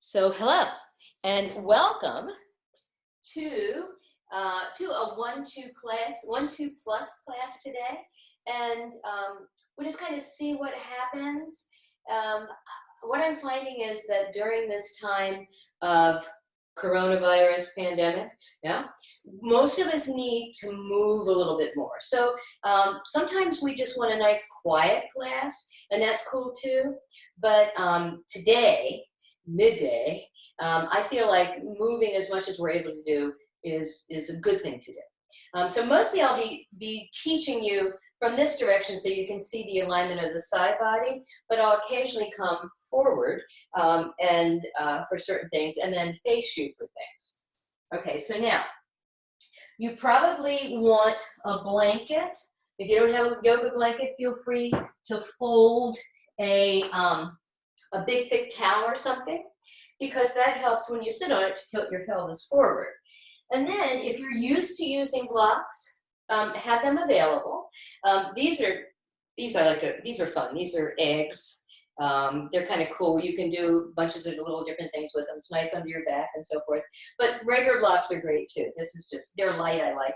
So hello and welcome to a 1-2 class, 1-2 plus class today, and we'll just kind of see what happens. Um, what I'm finding is that during this time of coronavirus pandemic, yeah, most of us need to move a little bit more. So sometimes we just want a nice quiet class, and that's cool too. But today, midday, I feel like moving as much as we're able to do is a good thing to do. So mostly I'll be teaching you from this direction so you can see the alignment of the side body, but I'll occasionally come forward and for certain things and then face you for things. Okay, so now you probably want a blanket. If you don't have a yoga blanket, feel free to fold a big thick towel or something, because that helps when you sit on it to tilt your pelvis forward. And then if you're used to using blocks, have them available. These are fun. These are eggs. They're kind of cool. You can do bunches of little different things with them. It's nice under your back and so forth. But regular blocks are great too. This is just, they're light. I like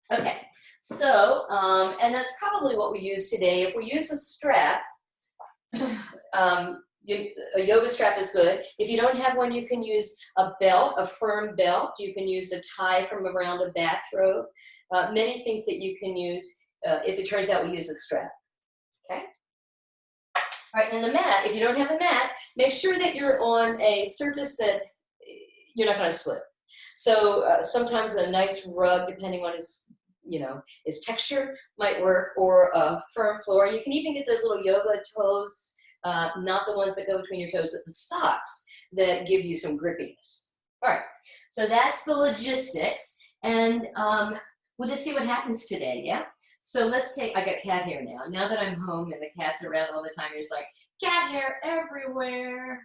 them. Okay, so, and that's probably what we use today. If we use a strap, a yoga strap is good. If you don't have one, you can use a belt, a firm belt. You can use a tie from around a bathrobe. Many things that you can use if it turns out we use a strap. Okay? All right, and the mat, if you don't have a mat, make sure that you're on a surface that you're not going to slip. So sometimes a nice rug, depending on its texture, might work, or a firm floor. You can even get those little yoga toes, not the ones that go between your toes, but the socks that give you some grippiness. All right, so that's the logistics, and we'll just see what happens today, yeah? So let's take, I got cat hair now. Now that I'm home and the cat's around all the time, you're just like, cat hair everywhere.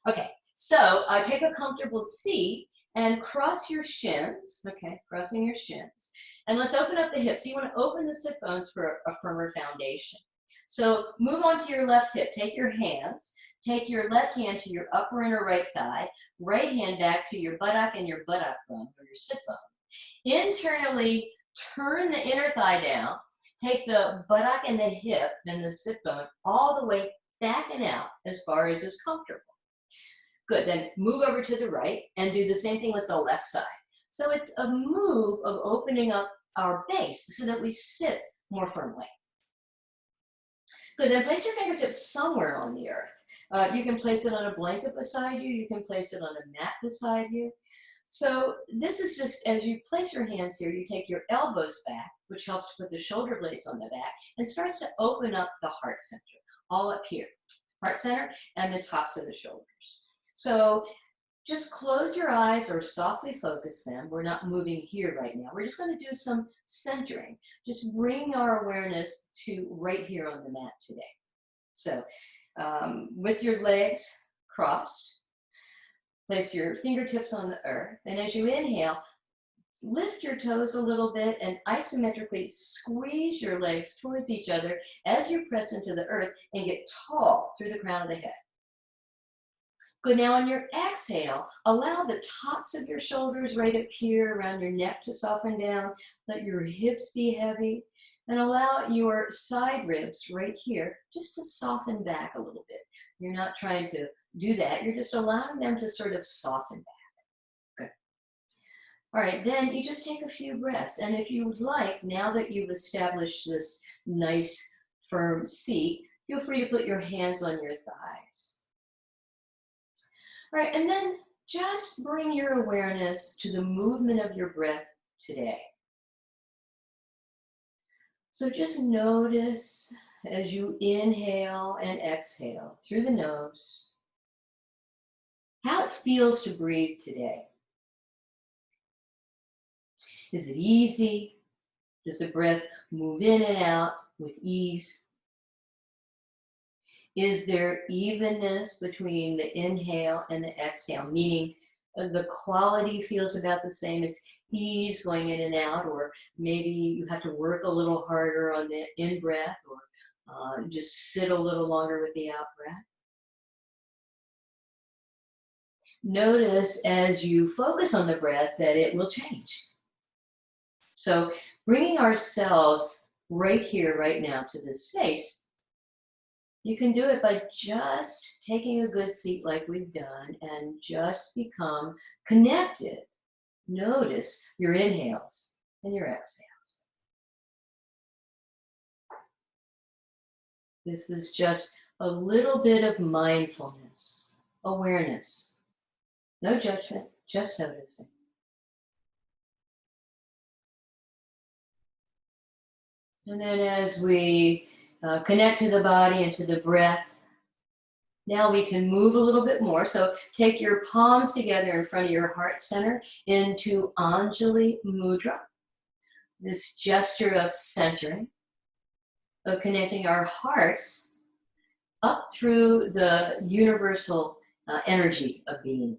Okay, so take a comfortable seat and cross your shins, okay, crossing your shins. And let's open up the hips. So you want to open the sit bones for a firmer foundation. So move on to your left hip. Take your hands. Take your left hand to your upper inner right thigh. Right hand back to your buttock and your buttock bone, or your sit bone. Internally, turn the inner thigh down. Take the buttock and the hip and the sit bone all the way back and out as far as is comfortable. Good, then move over to the right and do the same thing with the left side. So it's a move of opening up our base so that we sit more firmly. Good, then place your fingertips somewhere on the earth. You can place it on a blanket beside you. You can place it on a mat beside you. So this is just, as you place your hands here, you take your elbows back, which helps to put the shoulder blades on the back, and starts to open up the heart center, all up here. Heart center and the tops of the shoulders. So just close your eyes or softly focus them. We're not moving here right now. We're just going to do some centering. Just bring our awareness to right here on the mat today. So with your legs crossed, place your fingertips on the earth. And as you inhale, lift your toes a little bit and isometrically squeeze your legs towards each other as you press into the earth and get tall through the crown of the head. Good, now on your exhale, allow the tops of your shoulders right up here around your neck to soften down. Let your hips be heavy and allow your side ribs right here just to soften back a little bit. You're not trying to do that. You're just allowing them to sort of soften back. Good. All right, then you just take a few breaths. And if you would like, now that you've established this nice firm seat, feel free to put your hands on your thighs. All right, and then just bring your awareness to the movement of your breath today. So just notice as you inhale and exhale through the nose, how it feels to breathe today. Is it easy? Does the breath move in and out with ease? Is there evenness between the inhale and the exhale, meaning the quality feels about the same? It's ease going in and out, or maybe you have to work a little harder on the in-breath, or just sit a little longer with the out-breath. notice as you focus on the breath that it will change. So bringing ourselves right here, right now to this space, you can do it by just taking a good seat like we've done and just become connected. Notice your inhales and your exhales. This is just a little bit of mindfulness, awareness. No judgment, just noticing. And then as we connect to the body and to the breath, now we can move a little bit more. So take your palms together in front of your heart center into Anjali Mudra. This gesture of centering, of connecting our hearts up through the universal energy of being.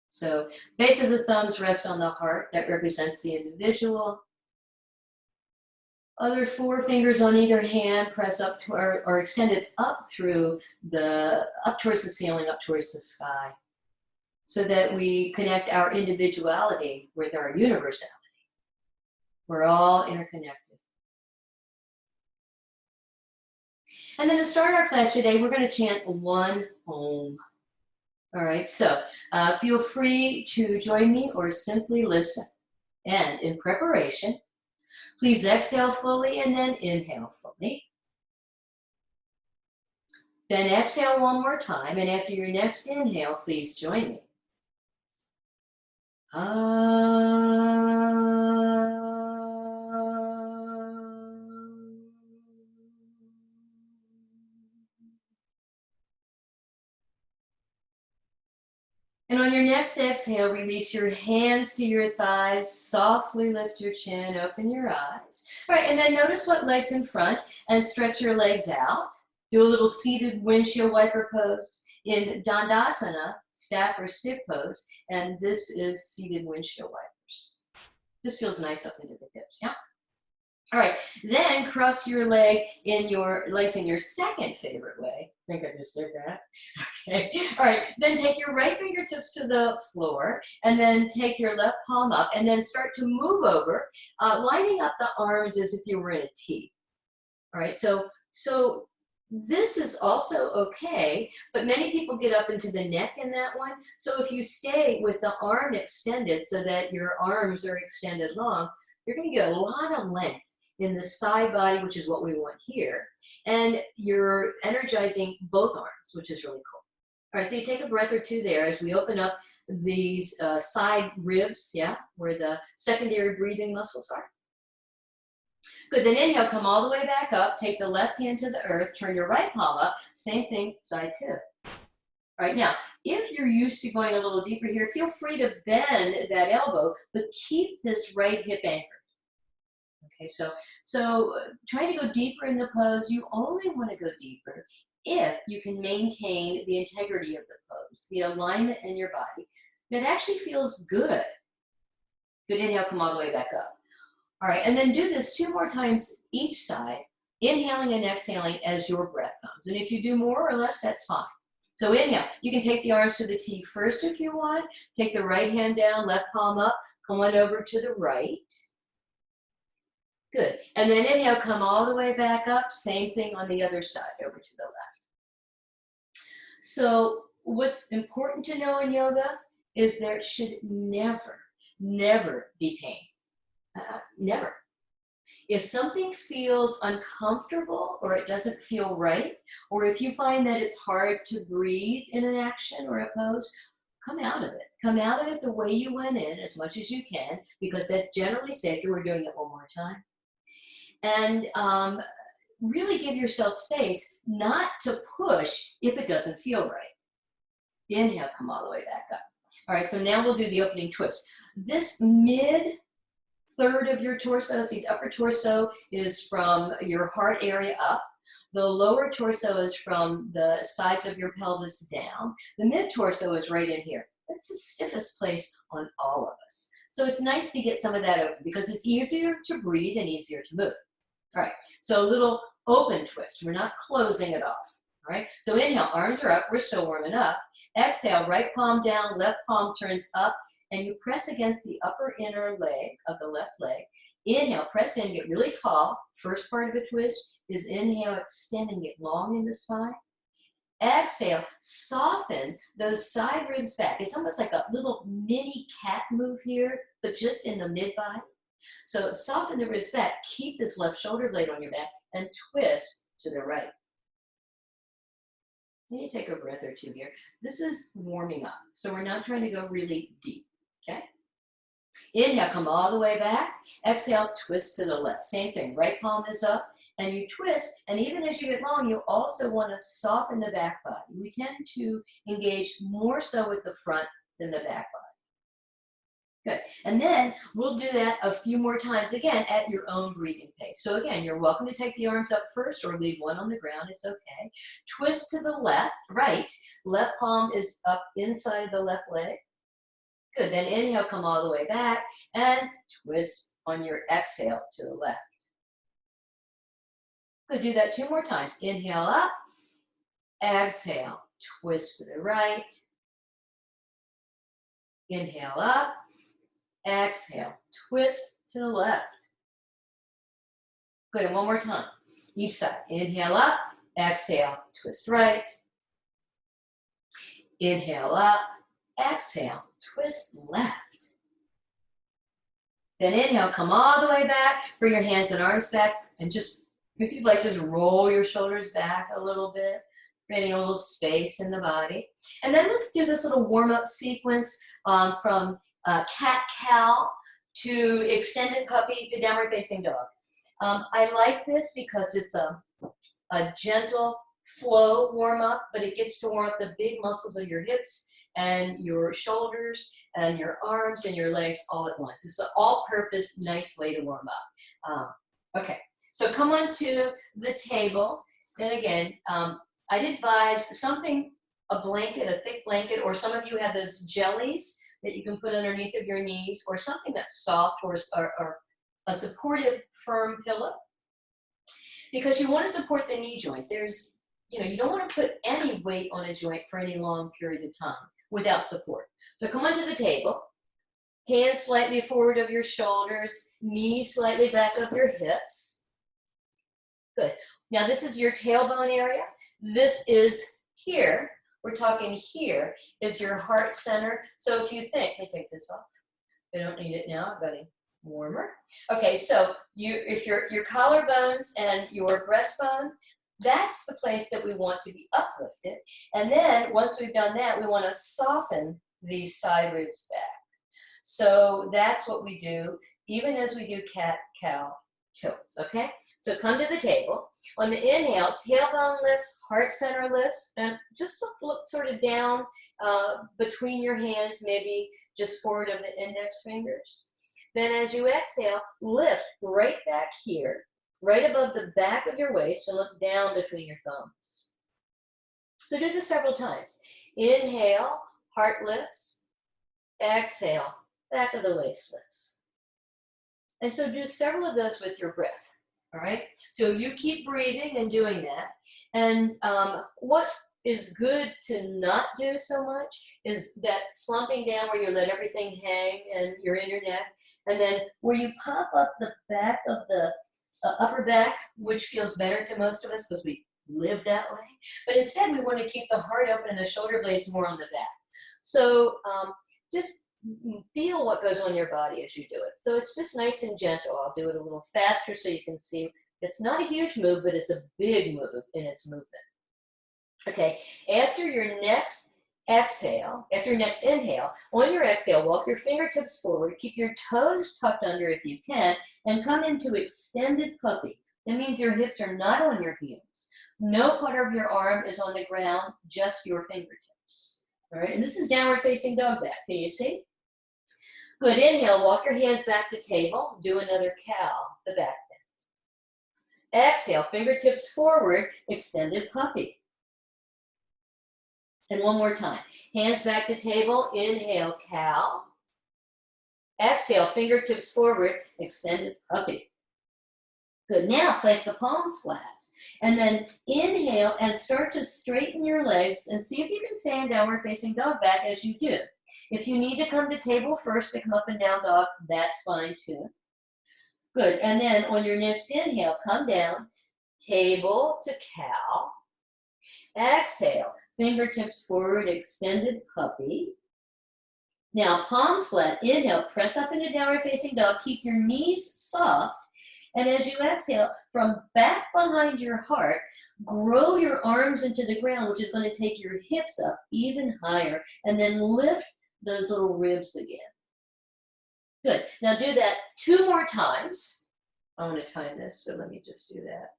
So base of the thumbs rest on the heart. That represents the individual. Other four fingers on either hand press up to or extended up through up towards the ceiling, up towards the sky, so that we connect our individuality with our universality. We're all interconnected. And then to start our class today, we're going to chant one Om. All right, so feel free to join me or simply listen. And in preparation, please exhale fully and then inhale fully. Then exhale one more time, and after your next inhale, please join me. And on your next exhale, release your hands to your thighs, softly lift your chin, open your eyes. All right, and then notice what leg's in front and stretch your legs out. Do a little seated windshield wiper pose. In Dandasana, staff or stick pose, and this is seated windshield wipers. This feels nice up into the hips, yeah? All right, then cross your legs in your second favorite way. I think I just did that. Okay, all right, then take your right fingertips to the floor and then take your left palm up and then start to move over, lining up the arms as if you were in a T. All right, so this is also okay, but many people get up into the neck in that one. So if you stay with the arm extended so that your arms are extended long, you're going to get a lot of length in the side body, which is what we want here. And you're energizing both arms, which is really cool. All right, so you take a breath or two there as we open up these side ribs, yeah, where the secondary breathing muscles are. Good, then inhale, come all the way back up, take the left hand to the earth, turn your right palm up, same thing, side two. All right, now, if you're used to going a little deeper here, feel free to bend that elbow, but keep this right hip anchored. Okay, so trying to go deeper in the pose, you only want to go deeper if you can maintain the integrity of the pose, the alignment in your body that actually feels good. Good, inhale, come all the way back up. All right, and then do this 2 more times each side, inhaling and exhaling as your breath comes. And if you do more or less, that's fine. So inhale, you can take the arms to the T first if you want. Take the right hand down, left palm up, come on over to the right. Good, and then inhale, come all the way back up. Same thing on the other side, over to the left. So what's important to know in yoga is there should never, never be pain. Never. If something feels uncomfortable or it doesn't feel right, or if you find that it's hard to breathe in an action or a pose, come out of it. Come out of it the way you went in as much as you can, because that's generally safer. We're doing it one more time. And really give yourself space not to push if it doesn't feel right. Inhale, come all the way back up. All right, so now we'll do the opening twist. This mid third of your torso, see, the upper torso is from your heart area up. The lower torso is from the sides of your pelvis down. The mid torso is right in here. That's the stiffest place on all of us. So it's nice to get some of that open because it's easier to breathe and easier to move. All right, so a little open twist. We're not closing it off. All right, so inhale, arms are up, we're still warming up. Exhale, right palm down, left palm turns up, and you press against the upper inner leg of the left leg. Inhale, press in, get really tall. First part of a twist is inhale, extend and get long in the spine. Exhale, soften those side ribs back. It's almost like a little mini cat move here, but just in the mid-body. So soften the ribs back, keep this left shoulder blade on your back, and twist to the right. Let me take a breath or two here. This is warming up, so we're not trying to go really deep, okay? Inhale, come all the way back. Exhale, twist to the left. Same thing, right palm is up, and you twist, and even as you get long, you also want to soften the back body. We tend to engage more so with the front than the back body. Good, and then we'll do that a few more times, again, at your own breathing pace. So again, you're welcome to take the arms up first or leave one on the ground, it's okay. Twist to the left, right, left palm is up inside of the left leg. Good, then inhale, come all the way back, and twist on your exhale to the left. Good, do that 2 more times. Inhale up, exhale, twist to the right. Inhale up, exhale, twist to the left. Good, and one more time. Each side. Inhale up, exhale, twist right. Inhale up, exhale, twist left. Then inhale, come all the way back, bring your hands and arms back, and just, if you'd like, just roll your shoulders back a little bit, creating a little space in the body. And then let's do this little warm-up sequence from cat-cow to extended puppy to downward facing dog. I like this because it's a gentle flow warm-up, but it gets to warm up the big muscles of your hips and your shoulders and your arms and your legs all at once. It's an all-purpose, nice way to warm up. Okay, so come on to the table. And again, I'd advise something, a blanket, a thick blanket, or some of you have those jellies that you can put underneath of your knees, or something that's soft, or a supportive, firm pillow. Because you want to support the knee joint. There's, you don't want to put any weight on a joint for any long period of time without support. So come onto the table, hands slightly forward of your shoulders, knees slightly back of your hips. Good. Now this is your tailbone area. This is here. We're talking here is your heart center. So if you think, let me take this off. I don't need it now, I've got it warmer. Okay, so if your collarbones and your breastbone, that's the place that we want to be uplifted. And then once we've done that, we want to soften these side ribs back. So that's what we do, even as we do cat-cow tilts, okay? So come to the table. On the inhale, tailbone lifts, heart center lifts, and just look sort of down between your hands, maybe just forward of the index fingers. Then as you exhale, lift right back here, right above the back of your waist, and look down between your thumbs. So do this several times. Inhale, heart lifts. Exhale, back of the waist lifts. And so do several of those with your breath, all right? So you keep breathing and doing that. And what is good to not do so much is that slumping down where you let everything hang and you're in your neck, and then where you pop up the back of the upper back, which feels better to most of us because we live that way. But instead, we want to keep the heart open and the shoulder blades more on the back. So just feel what goes on your body as you do it. So it's just nice and gentle. I'll do it a little faster so you can see. It's not a huge move, but it's a big move in its movement. Okay, after your next exhale, after your next inhale, on your exhale, walk your fingertips forward, keep your toes tucked under if you can, and come into extended puppy. That means your hips are not on your heels. No part of your arm is on the ground, just your fingertips. All right, and this is downward facing dog back. Can you see? Good, inhale, walk your hands back to table, do another cow, the back bend. Exhale, fingertips forward, extended puppy. And one more time, hands back to table, inhale, cow. Exhale, fingertips forward, extended puppy. Good, now place the palms flat. And then inhale and start to straighten your legs and see if you can stay in downward facing dog back as you do. If you need to come to table first to come up and down dog, that's fine too. Good, and then on your next inhale, come down, table to cow. Exhale, fingertips forward, extended puppy. Now, palms flat, inhale, press up into downward facing dog, keep your knees soft, and as you exhale, from back behind your heart, grow your arms into the ground, which is going to take your hips up even higher, and then lift those little ribs again. Good. Now do that 2 more times. I want to time this, so let me just do that.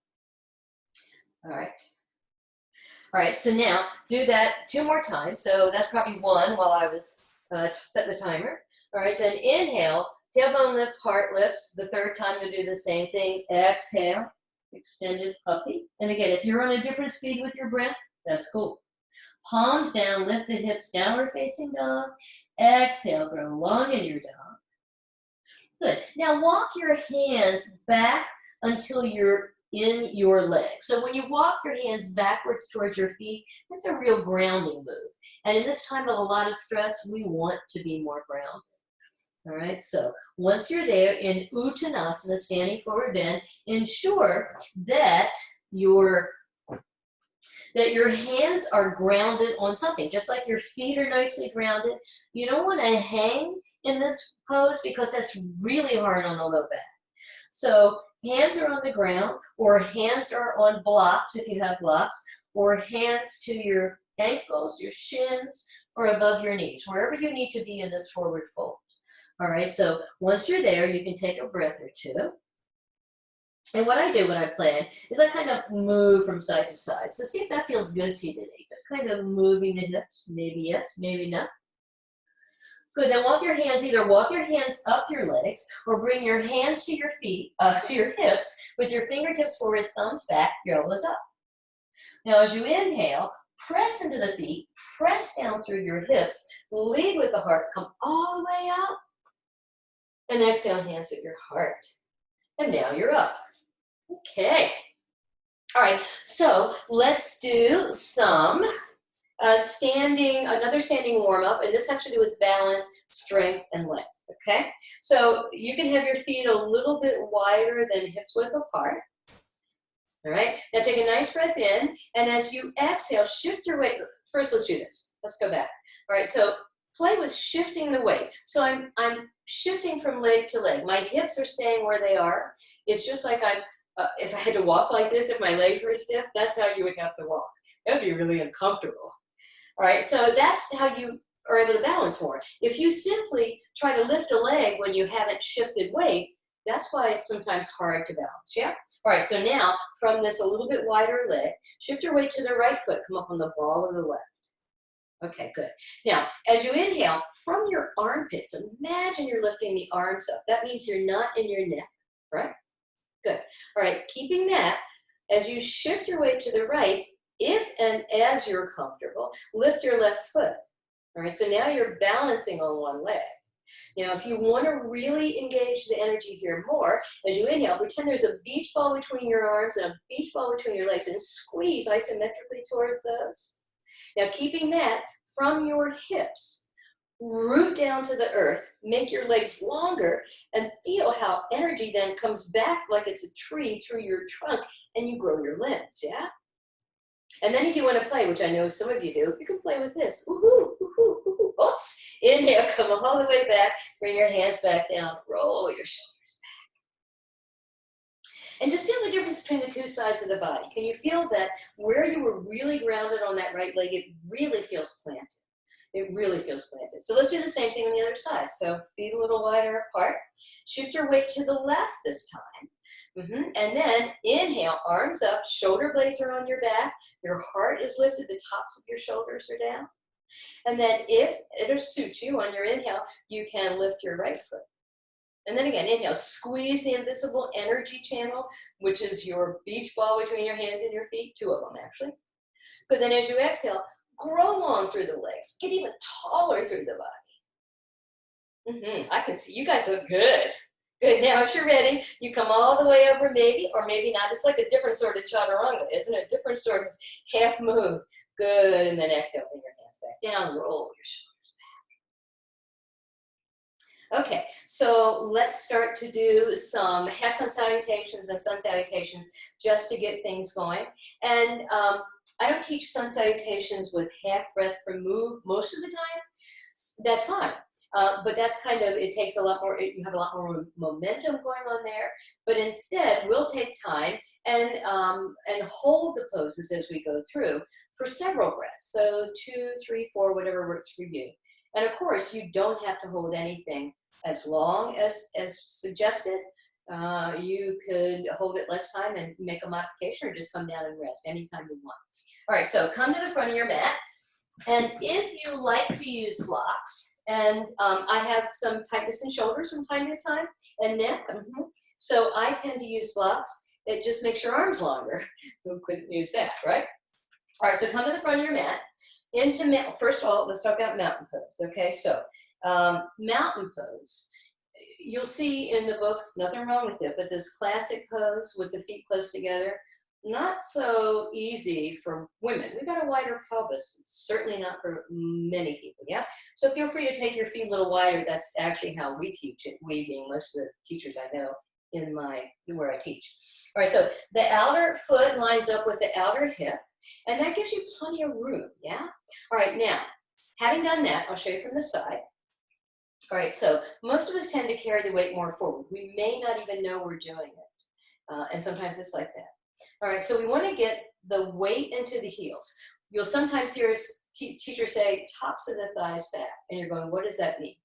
All right. All right, so now do that 2 more times. So that's probably 1 while I was set the timer. All right, then inhale, tailbone lifts, heart lifts. The 3rd time to do the same thing. Exhale, extended puppy. And again, if you're on a different speed with your breath, that's cool. Palms down, lift the hips, downward facing dog. Exhale, grow long in your dog. Good. Now walk your hands back until you're in your leg. So when you walk your hands backwards towards your feet, that's a real grounding move. And in this time of a lot of stress, we want to be more grounded. All right, so once you're there in Uttanasana, standing forward bend, ensure that your hands are grounded on something, just like your feet are nicely grounded. You don't want to hang in this pose because that's really hard on the low back. So hands are on the ground, or hands are on blocks if you have blocks, or hands to your ankles, your shins, or above your knees, wherever you need to be in this forward fold. All right, so once you're there, you can take a breath or 2. And what I do when I plan is I kind of move from side to side. So see if that feels good to you today. Just kind of moving the hips, maybe yes, maybe no. Good, then either walk your hands up your legs or bring your hands to your feet, to your hips with your fingertips forward, thumbs back, your elbows up. Now as you inhale, press into the feet, press down through your hips, lead with the heart, come all the way up, and exhale, hands at your heart. And now you're up. Okay. All right, so let's do some another standing warm-up, and this has to do with balance, strength, and length, okay? So you can have your feet a little bit wider than hips width apart, all right? Now take a nice breath in, and as you exhale, shift your weight. First, let's do this. Let's go back. All right, so play with shifting the weight. So I'm shifting from leg to leg. My hips are staying where they are. It's just like if I had to walk like this, if my legs were stiff, that's how you would have to walk. That would be really uncomfortable. All right, so that's how you are able to balance more. If you simply try to lift a leg when you haven't shifted weight, that's why it's sometimes hard to balance, yeah? All right, so now from this a little bit wider leg, shift your weight to the right foot, come up on the ball of the left. Okay, good. Now, as you inhale, from your armpits, imagine you're lifting the arms up. That means you're not in your neck, right? Good. All right, keeping that, as you shift your weight to the right, if and as you're comfortable, lift your left foot. All right, so now you're balancing on one leg. Now, if you want to really engage the energy here more, as you inhale, pretend there's a beach ball between your arms and a beach ball between your legs, and squeeze isometrically towards those. Now, keeping that from your hips, root down to the earth, make your legs longer, and feel how energy then comes back like it's a tree through your trunk, and you grow your limbs, yeah? And then if you want to play, which I know some of you do, you can play with this. Woohoo, woohoo, woohoo. Oops. Inhale, come all the way back, bring your hands back down, roll your shoulders back. And just feel the difference between the 2 sides of the body. Can you feel that where you were really grounded on that right leg, it really feels planted. It really feels planted. So let's do the same thing on the other side. So feet a little wider apart. Shift your weight to the left this time. And then inhale, arms up, shoulder blades are on your back, your heart is lifted, the tops of your shoulders are down. And then if it suits you on your inhale, you can lift your right foot. And then again, inhale, squeeze the invisible energy channel, which is your beach ball between your hands and your feet, 2 of them actually. But then as you exhale, grow long through the legs, get even taller through the body. I can see you guys look good. Good, now if you're ready, you come all the way over maybe, or maybe not. It's like a different sort of chaturanga, isn't it? A different sort of half move. Good, and then exhale, bring your hands back down, roll your shoulders back. Okay, so let's start to do some half sun salutations and sun salutations just to get things going. And I don't teach sun salutations with half breath per move most of the time. That's fine. But that's kind of, it takes a lot more, you have a lot more momentum going on there. But instead, we'll take time and hold the poses as we go through for several breaths. So 2, 3, 4, whatever works for you. And of course, you don't have to hold anything as long as suggested. You could hold it less time and make a modification, or just come down and rest anytime you want. All right, so come to the front of your mat. And if you like to use blocks, and I have some tightness in shoulders from time to time, and neck, so I tend to use blocks. It just makes your arms longer. Who couldn't use that, right? All right, so come to the front of your mat. First of all, let's talk about mountain pose, okay? So mountain pose, you'll see in the books, nothing wrong with it, but this classic pose with the feet close together, not so easy for women. We've got a wider pelvis. It's certainly not for many people, yeah? So feel free to take your feet a little wider. That's actually how we teach it, we being most of the teachers I know where I teach. All right, so the outer foot lines up with the outer hip, and that gives you plenty of room, yeah? All right, now, having done that, I'll show you from the side. All right, so most of us tend to carry the weight more forward. We may not even know we're doing it, and sometimes it's like that. All right, so we want to get the weight into the heels. You'll sometimes hear a teacher say, tops of the thighs back, and you're going, what does that mean?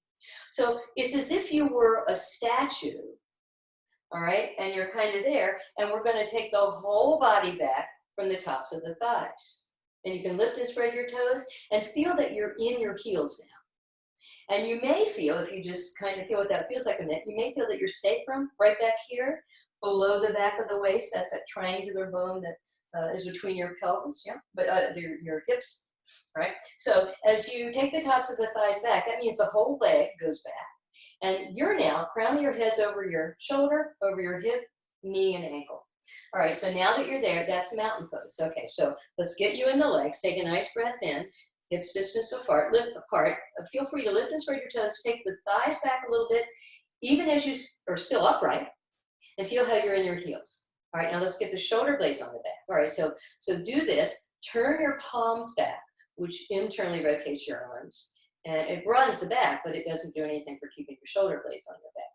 So it's as if you were a statue, all right, and you're kind of there, and we're going to take the whole body back from the tops of the thighs. And you can lift and spread your toes and feel that you're in your heels now. And you may feel, if you just kind of feel what that feels like a minute, you may feel that your sacrum right back here, below the back of the waist, that's that triangular bone that is between your pelvis, yeah, but your hips, right? So as you take the tops of the thighs back, that means the whole leg goes back. And you're now, crown of your head's over your shoulder, over your hip, knee, and ankle. All right, so now that you're there, that's mountain pose. Okay, so let's get you in the legs. Take a nice breath in. Hips distance apart, lift apart. Feel free to lift and spread your toes. Take the thighs back a little bit, even as you are still upright, and feel how you're in your heels. All right, now let's get the shoulder blades on the back. All right, so do this. Turn your palms back, which internally rotates your arms. And it runs the back, but it doesn't do anything for keeping your shoulder blades on your back.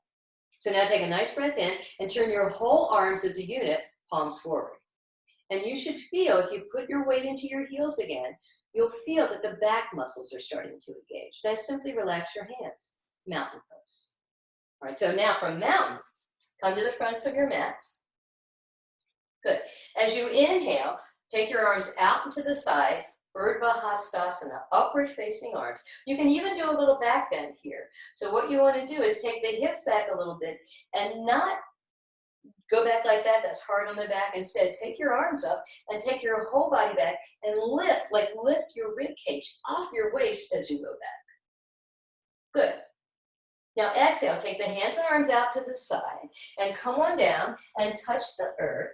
So now take a nice breath in and turn your whole arms as a unit, palms forward. And you should feel, if you put your weight into your heels again, you'll feel that the back muscles are starting to engage. Then simply relax your hands. Mountain pose. All right, so now from mountain, come to the fronts of your mats. Good. As you inhale, take your arms out and to the side, Urdhva Hastasana, upward facing arms. You can even do a little back bend here. So what you want to do is take the hips back a little bit and not go back like that. That's hard on the back. Instead, take your arms up and take your whole body back and lift your rib cage off your waist as you go back. Good. Now exhale, take the hands and arms out to the side and come on down and touch the earth.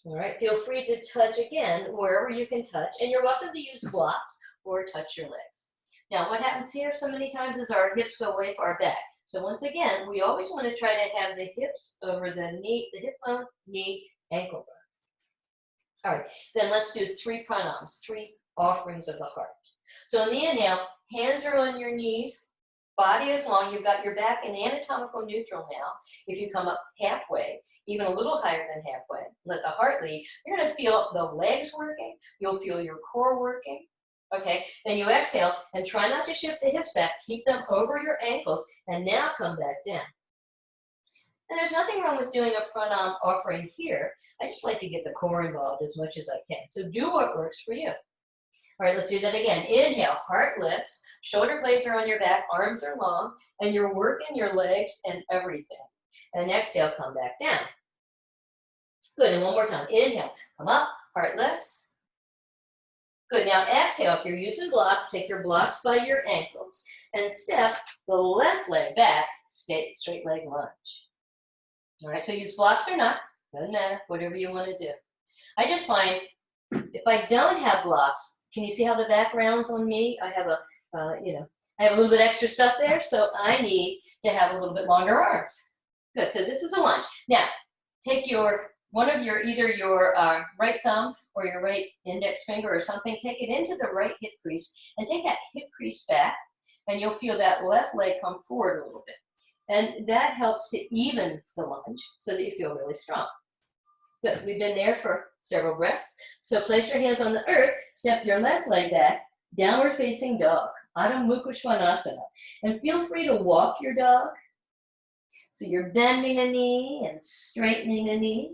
All right, feel free to touch again wherever you can touch, and you're welcome to use blocks or touch your legs. Now what happens here so many times is our hips go way far back. So once again, we always want to try to have the hips over the knee, the hip bone, knee, ankle bone. All right, then let's do 3 pranams, 3 offerings of the heart. So on the inhale, hands are on your knees, body is long, you've got your back in anatomical neutral now. If you come up halfway, even a little higher than halfway, let the heart lead, you're going to feel the legs working, you'll feel your core working. Okay, then you exhale and try not to shift the hips back, keep them over your ankles, and now come back down. And there's nothing wrong with doing a pranam offering here. I just like to get the core involved as much as I can. So do what works for you. All right, let's do that again. Inhale, heart lifts, shoulder blades are on your back, arms are long, and you're working your legs and everything. And exhale, come back down. Good, and one more time. Inhale, come up, heart lifts. Good, now exhale, if you're using blocks, take your blocks by your ankles and step the left leg back, straight leg lunge. All right, so use blocks or not, doesn't matter, whatever you want to do. I just find if I don't have blocks, can you see how the background's on me? I have I have a little bit extra stuff there, so I need to have a little bit longer arms. Good, so this is a lunge. Now, take either your right thumb or your right index finger or something, take it into the right hip crease and take that hip crease back, and you'll feel that left leg come forward a little bit. And that helps to even the lunge so that you feel really strong. Good, we've been there for several breaths. So place your hands on the earth, step your left leg back, downward facing dog, Adho Mukha Svanasana. And feel free to walk your dog. So you're bending a knee and straightening a knee.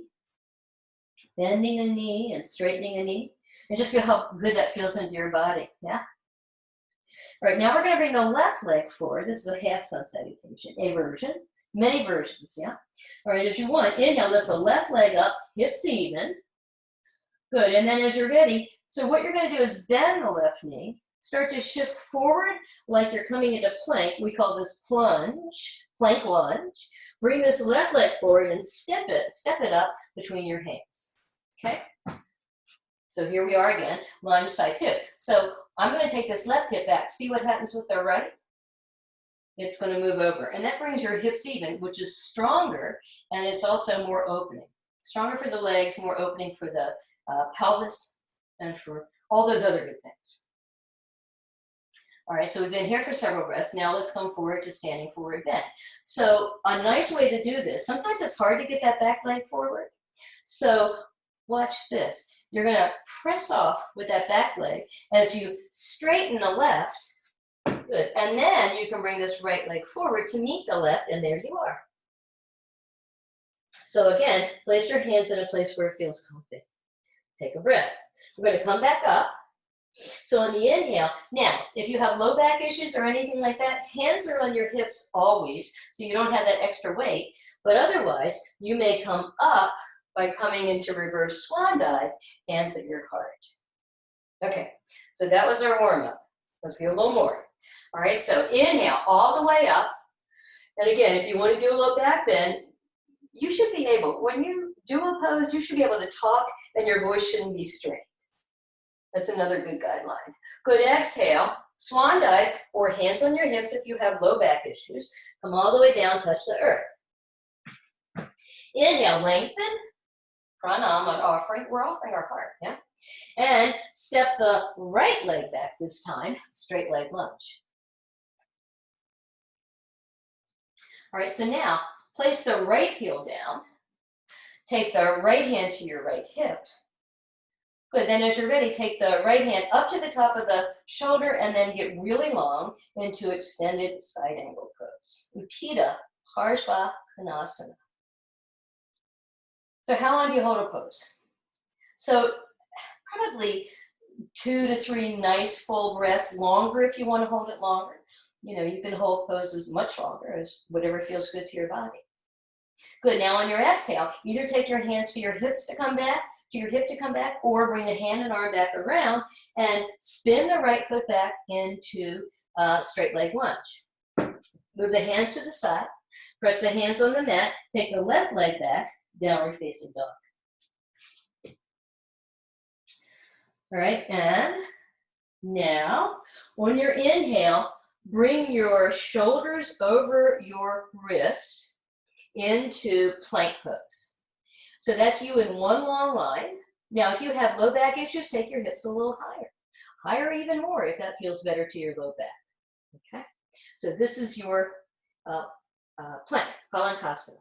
Bending a knee and straightening a knee. And just feel how good that feels into your body, yeah? All right, now we're gonna bring the left leg forward. This is a half sun salutation, a version, many versions, yeah? All right, if you want, inhale, lift the left leg up, hips even. Good, and then as you're ready, so what you're gonna do is bend the left knee, start to shift forward like you're coming into plank. We call this plunge, plank lunge. Bring this left leg forward and step it up between your hands, okay? So here we are again, lunge side two. So I'm going to take this left hip back. See what happens with the right? It's going to move over. And that brings your hips even, which is stronger, and it's also more opening. Stronger for the legs, more opening for the pelvis, and for all those other good things. All right, so we've been here for several breaths. Now let's come forward to standing forward bend. So a nice way to do this, sometimes it's hard to get that back leg forward. So watch this. You're going to press off with that back leg as you straighten the left. Good. And then you can bring this right leg forward to meet the left, and there you are. So again, place your hands in a place where it feels comfy. Take a breath. We're going to come back up. So on the inhale, now, if you have low back issues or anything like that, hands are on your hips always, so you don't have that extra weight. But otherwise, you may come up by coming into reverse swan dive, hands at your heart. Okay, so that was our warm-up. Let's get a little more. All right, so inhale all the way up. And again, if you want to do a low back bend, you should be able, when you do a pose, you should be able to talk and your voice shouldn't be strained. That's another good guideline. Good, exhale, swan dive, or hands on your hips if you have low back issues. Come all the way down, touch the earth. Inhale, lengthen. Pranam, we're offering our heart, yeah? And step the right leg back this time, straight leg lunge. All right, so now place the right heel down, take the right hand to your right hip. Good, then as you're ready, take the right hand up to the top of the shoulder and then get really long into extended side angle pose. Uttita Parsva Konasana. So how long do you hold a pose? So probably 2 to 3 nice full breaths, longer if you want to hold it longer. You know, you can hold poses much longer as whatever feels good to your body. Good, now on your exhale, either take your hands to your hips to come back, to your hip to come back, or bring the hand and arm back around and spin the right foot back into straight leg lunge. Move the hands to the side, press the hands on the mat, take the left leg back, downward facing dog. All right, and now on your inhale, bring your shoulders over your wrist into plank pose. So that's you in one long line. Now, if you have low back issues, take your hips a little higher. Higher even more if that feels better to your low back. Okay, so this is your plank, Palankasana.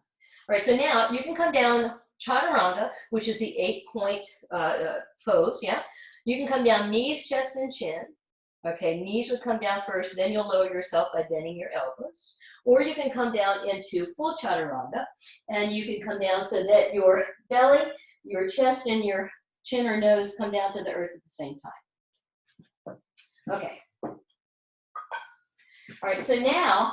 All right, so now you can come down Chaturanga, which is the 8-point pose, yeah? You can come down knees, chest, and chin. Okay, knees would come down first, then you'll lower yourself by bending your elbows. Or you can come down into full Chaturanga, and you can come down so that your belly, your chest, and your chin or nose come down to the earth at the same time. Okay. All right, so now,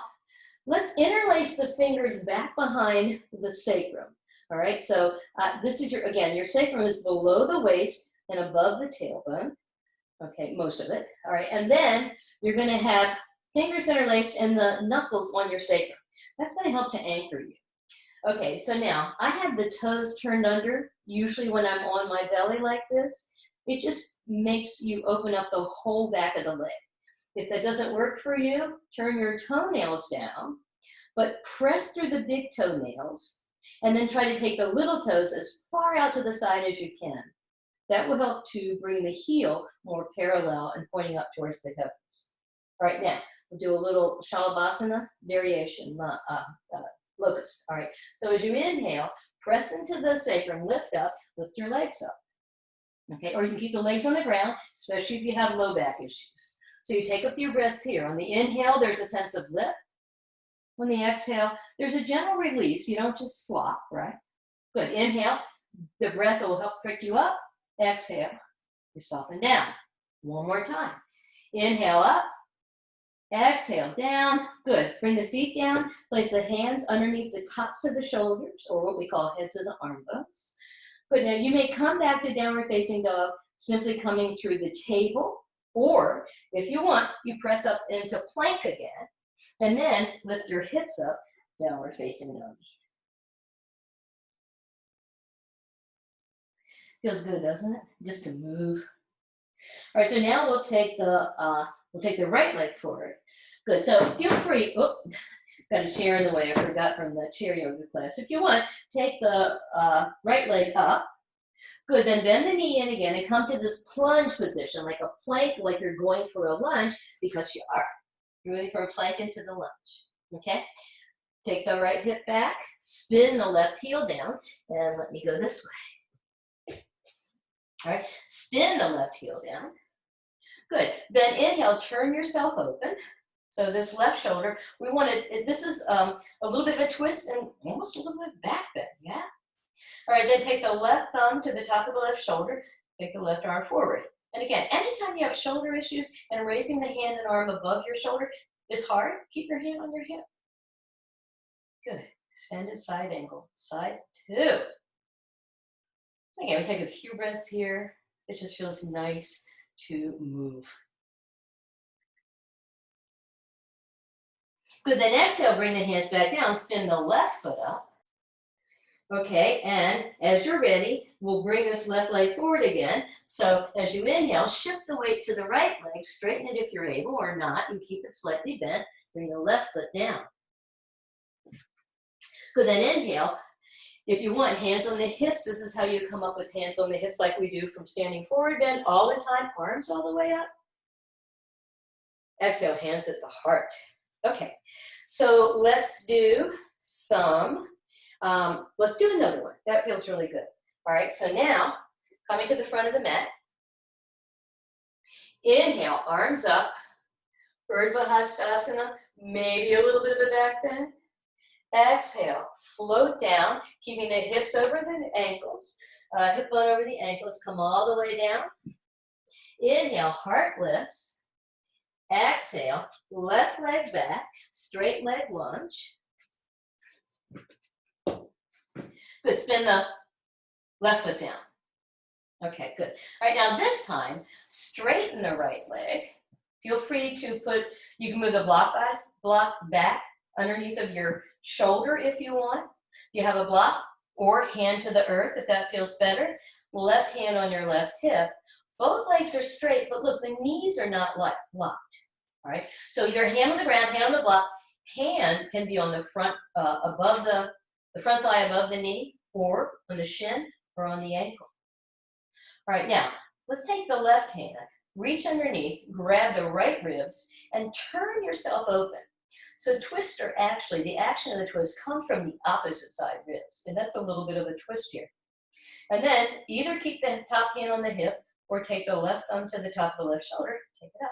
let's interlace the fingers back behind the sacrum. All right, so this is your sacrum is below the waist and above the tailbone. Okay, most of it. All right, and then you're going to have fingers interlaced and the knuckles on your sacrum. That's going to help to anchor you. Okay, so now I have the toes turned under. Usually when I'm on my belly like this, it just makes you open up the whole back of the leg. If that doesn't work for you, turn your toenails down, but press through the big toenails and then try to take the little toes as far out to the side as you can. That will help to bring the heel more parallel and pointing up towards the hips. All right, now we'll do a little Shalabhasana variation, locust. All right, so as you inhale, press into the sacrum, lift up, lift your legs up. Okay, or you can keep the legs on the ground, especially if you have low back issues. So you take a few breaths here. On the inhale, there's a sense of lift. On the exhale, there's a gentle release. You don't just flop, right? Good. Inhale, the breath will help pick you up. Exhale, you soften down. One more time. Inhale up. Exhale down. Good. Bring the feet down. Place the hands underneath the tops of the shoulders, or what we call heads of the arm bones. Good. Now you may come back to downward facing dog simply coming through the table. Or, if you want, you press up into plank again, and then lift your hips up, downward facing dog. Feels good, doesn't it? Just to move. All right, so now we'll take the right leg forward. Good, so feel free, got a chair in the way, I forgot from the chair yoga class. If you want, take the right leg up. Good, then bend the knee in again and come to this plunge position, like a plank, like you're going for a lunge, because you are. You're moving from a plank into the lunge, okay? Take the right hip back, spin the left heel down, and let me go this way. All right, spin the left heel down. Good, then inhale, turn yourself open. So this left shoulder, we want to, this is a little bit of a twist and almost a little bit back bend, yeah? All right, then take the left thumb to the top of the left shoulder, take the left arm forward. And again, anytime you have shoulder issues and raising the hand and arm above your shoulder is hard, keep your hand on your hip. Good, extended side angle, side two. Again, we take a few breaths here. It just feels nice to move. Good, then exhale, bring the hands back down, spin the left foot up. Okay, and as you're ready, we'll bring this left leg forward again. So as you inhale, shift the weight to the right leg, straighten it if you're able or not, and keep it slightly bent. Bring the left foot down. Good, then inhale. If you want, hands on the hips. This is how you come up with hands on the hips like we do from standing forward bend all the time, arms all the way up. Exhale, hands at the heart. Okay, so let's do let's do another one. That feels really good. All right, so now, coming to the front of the mat. Inhale, arms up. Urdhva Hastasana, maybe a little bit of a back bend. Exhale, float down, keeping the hips over the ankles. Hip bone over the ankles, come all the way down. Inhale, heart lifts. Exhale, left leg back, straight leg lunge. Good, spin the left foot down. Okay, good. All right, now this time, straighten the right leg. Feel free to you can move the block back underneath of your shoulder if you want. You have a block, or hand to the earth if that feels better. Left hand on your left hip. Both legs are straight, but look, the knees are not locked. All right, so your hand on the ground, hand on the block. Hand can be on the front, above the front thigh above the knee, or on the shin, or on the ankle. All right, now, let's take the left hand, reach underneath, grab the right ribs, and turn yourself open. So twister, actually, the action of the twist comes from the opposite side ribs, and that's a little bit of a twist here. And then either keep the top hand on the hip, or take the left thumb to the top of the left shoulder, take it up.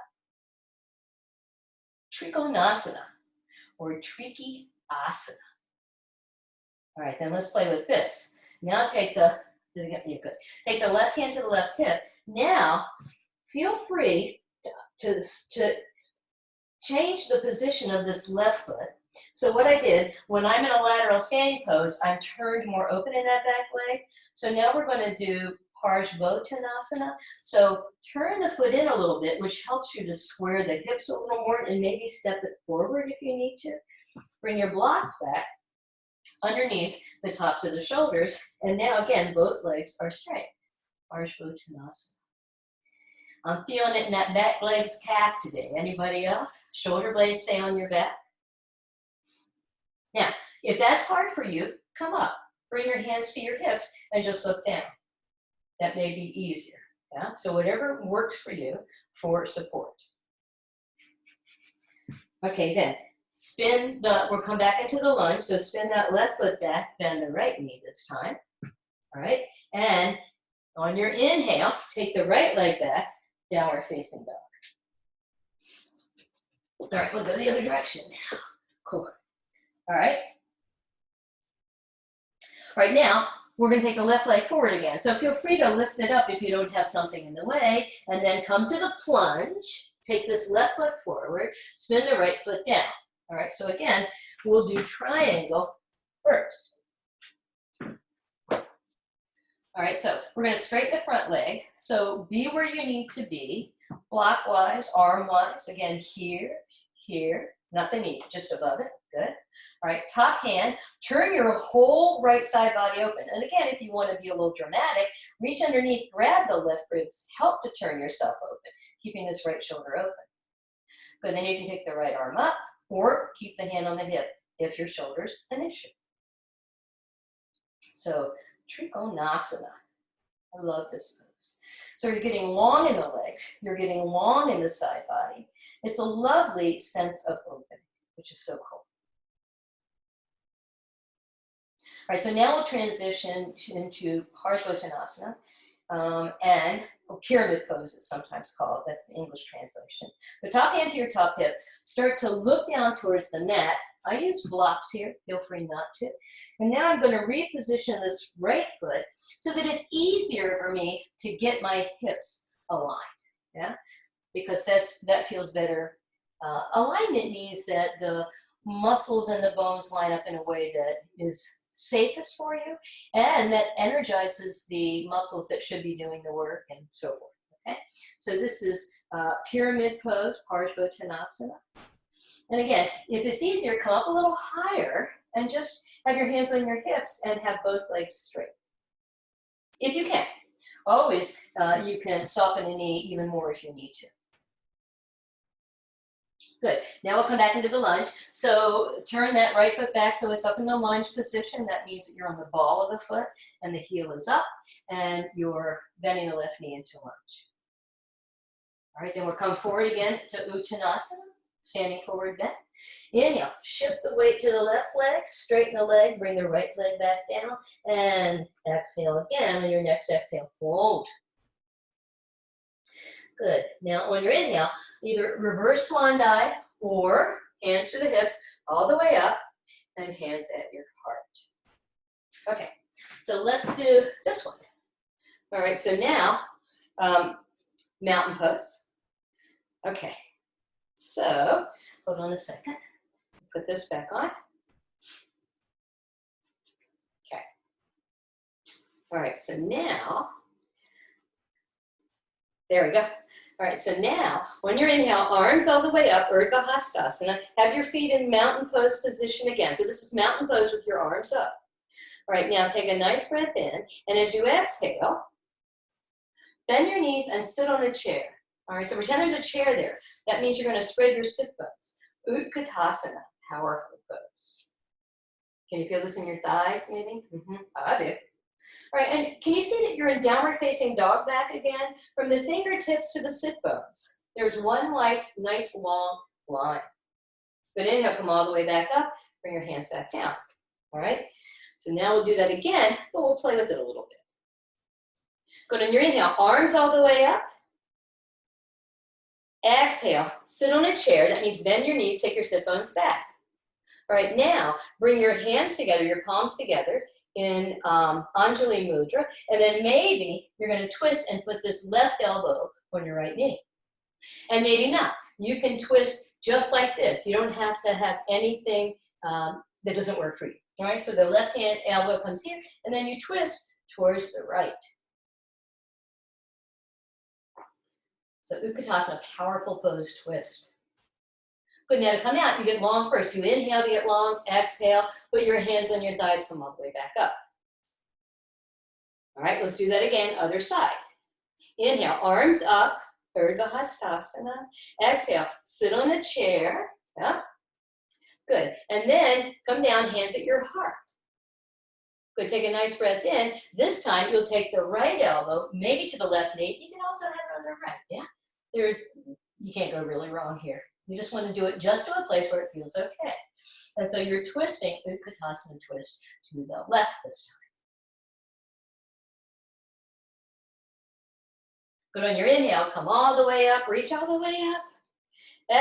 Trikonasana, or Triki Asana. All right, then let's play with this. Now take the left hand to the left hip. Now, feel free to change the position of this left foot. So what I did, when I'm in a lateral standing pose, I'm turned more open in that back leg. So now we're going to do Parsvottanasana. So turn the foot in a little bit, which helps you to square the hips a little more and maybe step it forward if you need to. Bring your blocks back. underneath the tops of the shoulders. And now again, both legs are straight. Parsvottanasana. I'm feeling it in that back leg's calf today. Anybody else? Shoulder blades stay on your back. Now, if that's hard for you, come up. Bring your hands to your hips and just look down. That may be easier. Yeah? So whatever works for you for support. Okay, then spin we'll come back into the lunge. So spin that left foot back, bend the right knee this time. All right, and on your inhale, take the right leg back, downward facing dog. All right, we'll go the other direction. Cool. All right. All right, now we're going to take the left leg forward again. So feel free to lift it up if you don't have something in the way, and then come to the plunge. Take this left foot forward, spin the right foot down. All right, so again, we'll do triangle first. All right, so we're going to straighten the front leg. So be where you need to be, blockwise, arm-wise. Again, here, here, not the knee, just above it. Good. All right, top hand, turn your whole right side body open. And again, if you want to be a little dramatic, reach underneath, grab the left ribs, help to turn yourself open, keeping this right shoulder open. Good, then you can take the right arm up or keep the hand on the hip if your shoulder's an issue. So, Trikonasana. I love this pose. So you're getting long in the legs, you're getting long in the side body. It's a lovely sense of opening, which is so cool. All right, so now we'll transition into Parsvottanasana and pyramid pose, it's sometimes called. That's the English translation. So top hand to your top hip. Start to look down towards the mat. I use blocks here. Feel free not to. And now I'm going to reposition this right foot so that it's easier for me to get my hips aligned. Yeah, because that feels better. Alignment means that the muscles and the bones line up in a way that is safest for you, and that energizes the muscles that should be doing the work and so forth. Okay, so this is pyramid pose, Parsvottanasana. And again, if it's easier, come up a little higher and just have your hands on your hips and have both legs straight. If you can. Always, you can soften the knee even more if you need to. Good. Now we'll come back into the lunge. So turn that right foot back so it's up in the lunge position. That means that you're on the ball of the foot and the heel is up and you're bending the left knee into lunge. All right, then we'll come forward again to Uttanasana, standing forward bend. Inhale, shift the weight to the left leg, straighten the leg, bring the right leg back down, and exhale again. On your next exhale, fold. Good. Now on your inhale, either reverse swan dive or hands to the hips all the way up and hands at your heart. Okay, so let's do this one. All right, so now mountain pose. Okay, so hold on a second. Put this back on. Okay. All right, so now, there we go. All right, so now, on your inhale, arms all the way up, Urdhva Hastasana. Have your feet in mountain pose position again. So this is mountain pose with your arms up. All right, now take a nice breath in, and as you exhale, bend your knees and sit on a chair. All right, so pretend there's a chair there. That means you're going to spread your sit bones. Utkatasana, powerful pose. Can you feel this in your thighs, maybe? I do. All right, and can you see that you're in downward facing dog back again? From the fingertips to the sit bones. There's one nice long line. Good, inhale, come all the way back up. Bring your hands back down. All right, so now we'll do that again, but we'll play with it a little bit. Good, on your inhale, arms all the way up. Exhale, sit on a chair. That means bend your knees, take your sit bones back. All right, now bring your hands together, your palms together in Anjali Mudra, and then maybe you're going to twist and put this left elbow on your right knee. And maybe not. You can twist just like this. You don't have to have anything that doesn't work for you. All right, so the left hand elbow comes here, and then you twist towards the right. So Utkatasana, powerful pose twist. Good, now to come out, you get long first. You inhale to get long, exhale, put your hands on your thighs, come all the way back up. All right, let's do that again, other side. Inhale, arms up, Urdhva Hastasana. Exhale, sit on a chair. Yeah. Good, and then come down, hands at your heart. Good, take a nice breath in. This time, you'll take the right elbow, maybe to the left knee. You can also have it on the right, yeah? You can't go really wrong here. You just want to do it just to a place where it feels okay. And so you're twisting, Utkatasana twist, to the left this time. Good, on your inhale, come all the way up, reach all the way up.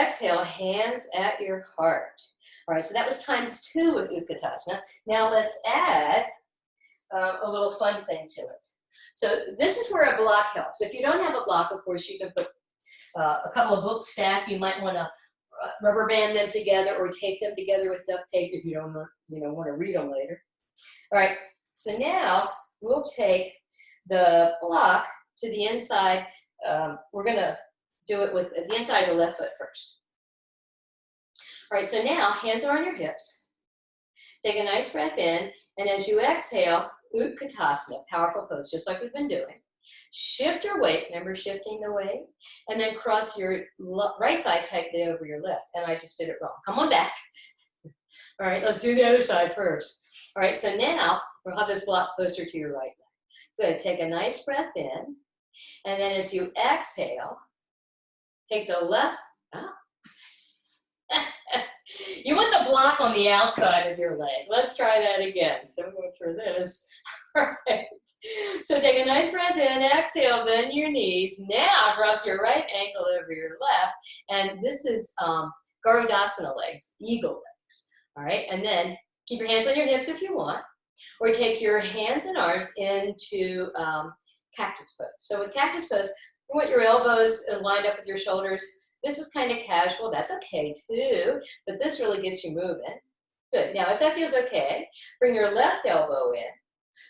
Exhale, hands at your heart. All right, so that was ×2 with Utkatasana. Now let's add a little fun thing to it. So this is where a block helps. If you don't have a block, of course, you can put a couple of books stacked. You might want to rubber band them together or tape them together with duct tape if you don't want to read them later. All right, so now we'll take the block to the inside. We're going to do it with the inside of the left foot first. All right, so now hands are on your hips. Take a nice breath in, and as you exhale, Utkatasana, powerful pose, just like we've been doing. Shift your weight, remember shifting the weight, and then cross your right thigh tightly over your left. And I just did it wrong. Come on back. All right, let's do the other side first. All right, so now we'll have this block closer to your right leg. Good, take a nice breath in, and then as you exhale, take the left, you want the block on the outside of your leg. Let's try that again. So I'm going through this. All right. So take a nice breath in, exhale, bend your knees. Now cross your right ankle over your left. And this is Garudasana legs, eagle legs. All right. And then keep your hands on your hips if you want. Or take your hands and arms into cactus pose. So with cactus pose, you want your elbows lined up with your shoulders. This is kind of casual. That's okay too, but this really gets you moving. Good. Now, if that feels okay, bring your left elbow in,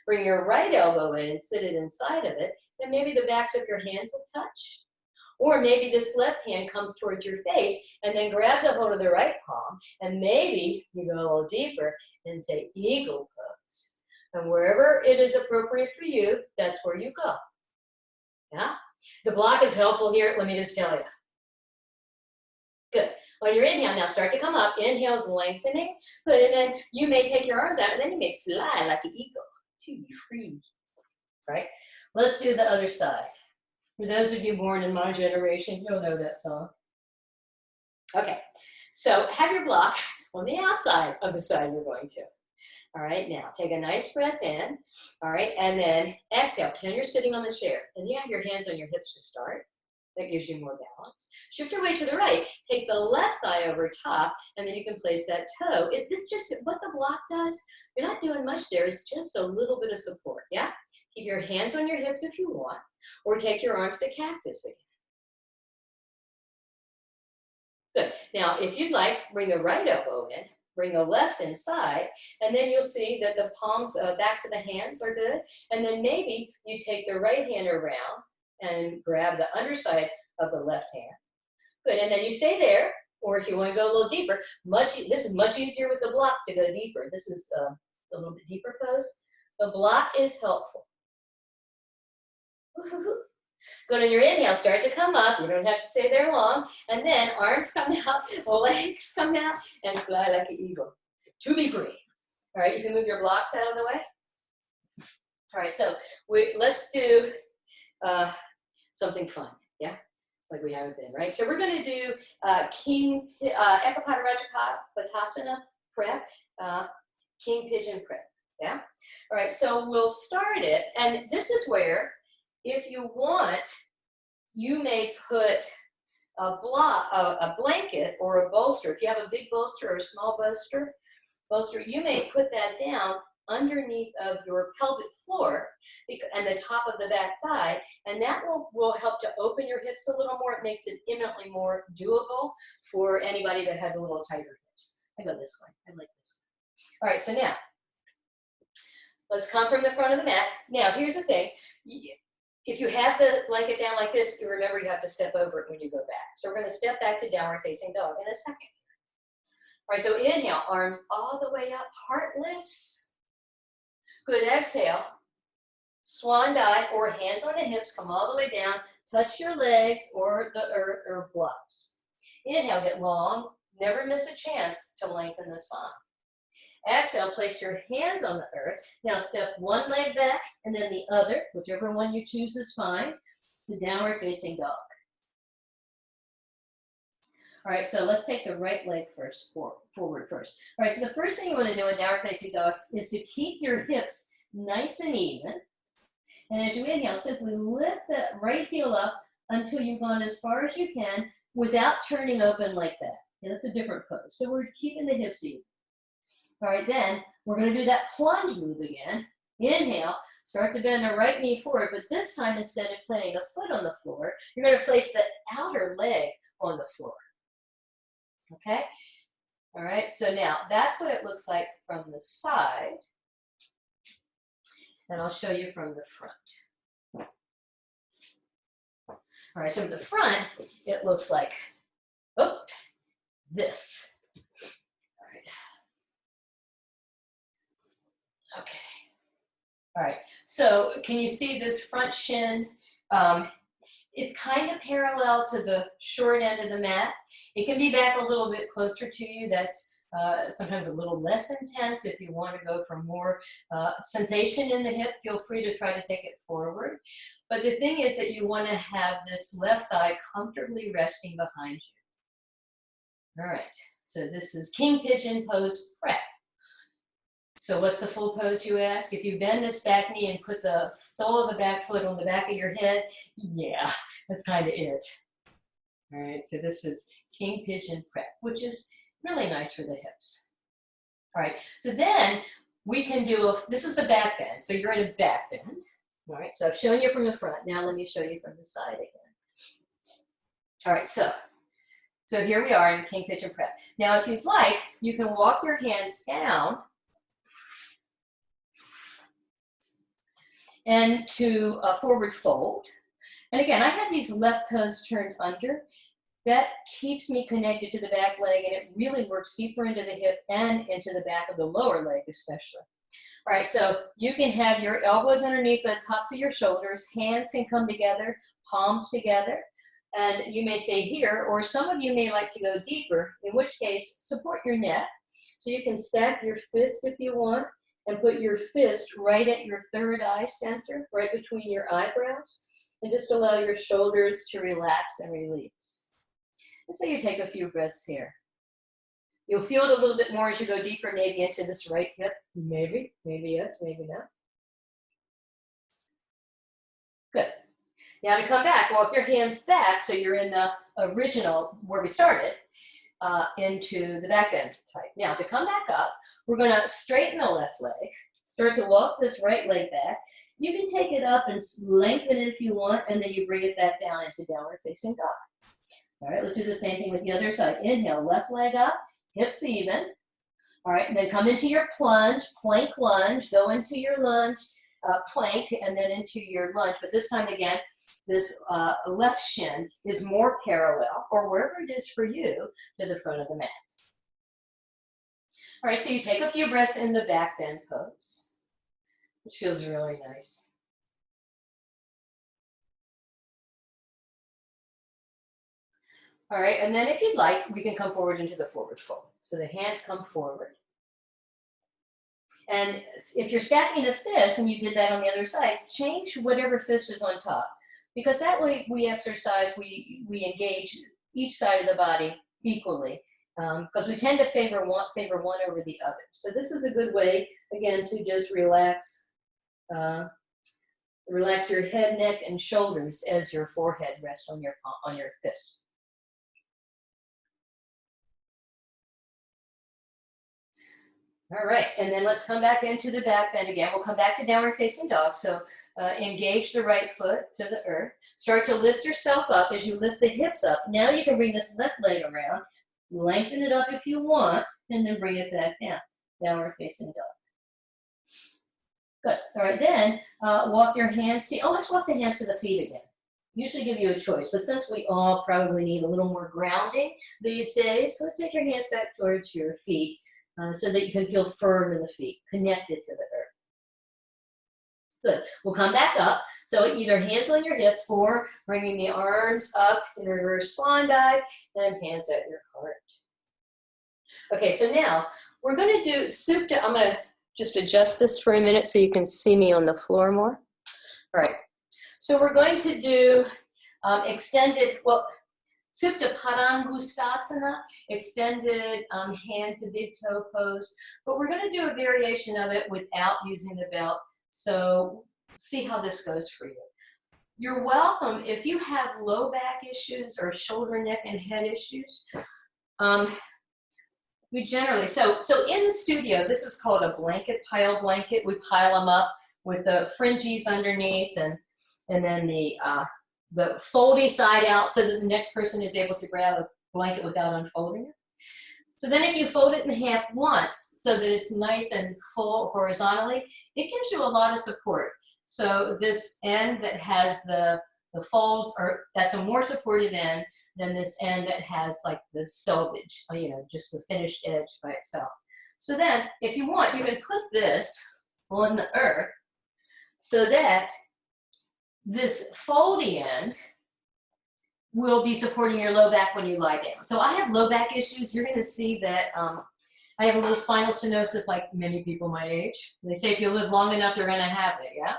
bring your right elbow in and sit it inside of it, and maybe the backs of your hands will touch. Or maybe this left hand comes towards your face and then grabs a hold of the right palm, and maybe you go a little deeper into eagle pose. And wherever it is appropriate for you, that's where you go. Yeah? The block is helpful here, let me just tell you. Good. On your inhale, now start to come up. Inhale's lengthening. Good. And then you may take your arms out, and then you may fly like an eagle to be free. Right? Let's do the other side. For those of you born in my generation, you'll know that song. Okay. So have your block on the outside of the side you're going to. All right. Now take a nice breath in. All right. And then exhale. Pretend you're sitting on the chair. And you have your hands on your hips to start. That gives you more balance. Shift your weight to the right. Take the left thigh over top, and then you can place that toe. If this just what the block does, you're not doing much there. It's just a little bit of support, yeah? Keep your hands on your hips if you want, or take your arms to cactus again. Good. Now, if you'd like, bring the right elbow in, bring the left inside, and then you'll see that the palms, backs of the hands are good. And then maybe you take the right hand around and grab the underside of the left hand. Good, and then you stay there, or if you want to go a little deeper, this is much easier with the block to go deeper. This is a little bit deeper pose. The block is helpful. Good, on your inhale, start to come up. You don't have to stay there long. And then arms come out, legs come out, and fly like an eagle. To be free. All right, you can move your blocks out of the way. All right, so let's do something fun, yeah, like we haven't been, right? So we're going to do Ekapatarajakatasana prep, King Pigeon prep, yeah? All right, so we'll start it, and this is where, if you want, you may put a blanket or a bolster. If you have a big bolster or a small bolster, you may put that down underneath of your pelvic floor and the top of the back thigh, and that will help to open your hips a little more. It makes it imminently more doable for anybody that has a little tighter hips. I go this way. I like this one. All right, so now let's come from the front of the mat. Now, here's the thing. If you have the blanket down like this, you remember you have to step over it when you go back. So we're going to step back to downward facing dog in a second. right, so inhale, arms all the way up, heart lifts. Good, exhale. Swan dive or hands on the hips, come all the way down, touch your legs or the earth or blocks. Inhale, get long, never miss a chance to lengthen the spine. Exhale, place your hands on the earth. Now step one leg back and then the other, whichever one you choose is fine, to downward facing dog. All right, so let's take the right leg first, forward first. All right, so the first thing you want to do in downward facing dog is to keep your hips nice and even. And as you inhale, simply lift that right heel up until you've gone as far as you can without turning open like that. And that's a different pose. So we're keeping the hips even. All right, then we're going to do that plunge move again. Inhale, start to bend the right knee forward, but this time instead of planting a foot on the floor, you're going to place the outer leg on the floor. Okay? All right, so now that's what it looks like from the side. And I'll show you from the front. All right, so from the front, it looks like, this. All right. Okay. All right, so can you see this front shin? It's kind of parallel to the short end of the mat. It can be back a little bit closer to you. That's sometimes a little less intense. If you want to go for more sensation in the hip, feel free to try to take it forward. But the thing is that you want to have this left thigh comfortably resting behind you. All right, so this is king pigeon pose prep. So what's the full pose, you ask? If you bend this back knee and put the sole of the back foot on the back of your head, yeah, that's kind of it. All right, so this is king pigeon prep, which is really nice for the hips. All right, so then we can do, this is the back bend. So you're in a back bend. All right, so I've shown you from the front. Now let me show you from the side again. All right, so here we are in king pigeon prep. Now if you'd like, you can walk your hands down and to a forward fold. And again, I have these left toes turned under. That keeps me connected to the back leg, and it really works deeper into the hip and into the back of the lower leg especially. All right, so you can have your elbows underneath the tops of your shoulders, hands can come together, palms together, and you may stay here, or some of you may like to go deeper, in which case support your neck. So you can stack your fist if you want, and put your fist right at your third eye center, right between your eyebrows, and just allow your shoulders to relax and release. And so you take a few breaths here. You'll feel it a little bit more as you go deeper, maybe into this right hip. Maybe yes, maybe not. Good. Now to come back, walk your hands back so you're in the original, where we started, into the back bend type. Now to come back up, we're going to straighten the left leg, start to walk this right leg back. You can take it up and lengthen it if you want, and then you bring it back down into downward facing dog. All right, let's do the same thing with the other side. Inhale, left leg up, hips even. All right, and then come into your plunge, plank lunge, go into your lunge, plank, and then into your lunge. But this time again, this left shin is more parallel, or wherever it is for you, to the front of the mat. All right, so you take a few breaths in the back bend pose, which feels really nice. All right, and then if you'd like, we can come forward into the forward fold. So the hands come forward. And if you're stacking the fist, and you did that on the other side, change whatever fist is on top. Because that way we exercise, we engage each side of the body equally. Because we tend to favor one over the other. So this is a good way, again, to just relax your head, neck, and shoulders as your forehead rests on your fist. All right, and then let's come back into the back bend again. We'll come back to downward facing dog. So engage the right foot to the earth. Start to lift yourself up. As you lift the hips up, now you can bring this left leg around. Lengthen it up if you want, and then bring it back down. Downward facing dog. Good. All right, then walk your hands to, let's walk the hands to the feet again. usually give you a choice, but since we all probably need a little more grounding these days, so take your hands back towards your feet so that you can feel firm in the feet, connected to the earth. Good. We'll come back up. So either hands on your hips or bringing the arms up in a reverse swan dive and hands at your heart. Okay, so now we're going to do I'm going to just adjust this for a minute so you can see me on the floor more. All right. So we're going to do extended, Supta Padangustasana, extended hand to big toe pose, but we're going to do a variation of it without using the belt. So see how this goes for you. You're welcome, if you have low back issues or shoulder, neck, and head issues, we generally, so in the studio, this is called a blanket, pile blanket. We pile them up with the fringes underneath and then the foldy side out so that the next person is able to grab a blanket without unfolding it. So then if you fold it in half once so that it's nice and full horizontally, it gives you a lot of support. So this end that has the folds, that's a more supported end than this end that has like the selvage, just the finished edge by itself. So then if you want, you can put this on the earth so that this foldy end will be supporting your low back when you lie down. So I have low back issues. You're going to see that I have a little spinal stenosis like many people my age. They say if you live long enough, you're going to have it, yeah?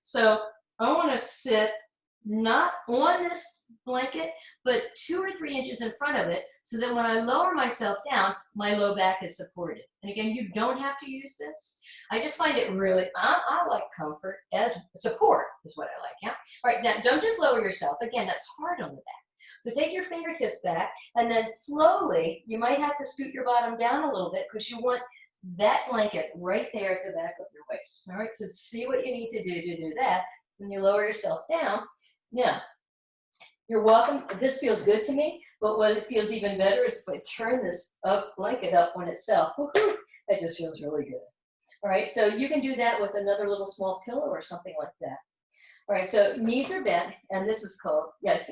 So I want to sit not on this blanket, but 2 or 3 inches in front of it so that when I lower myself down, my low back is supported. And again, you don't have to use this. I just find it really, I like comfort as support is what I like, yeah? All right, now don't just lower yourself. Again, that's hard on the back. So take your fingertips back and then slowly, you might have to scoot your bottom down a little bit because you want that blanket right there at the back of your waist. All right, so see what you need to do that when you lower yourself down. Now, you're welcome. This feels good to me, but what it feels even better is if I turn this blanket up on itself. Woohoo! That just feels really good. All right, so you can do that with another little small pillow or something like that. All right, so knees are bent, and this is called, I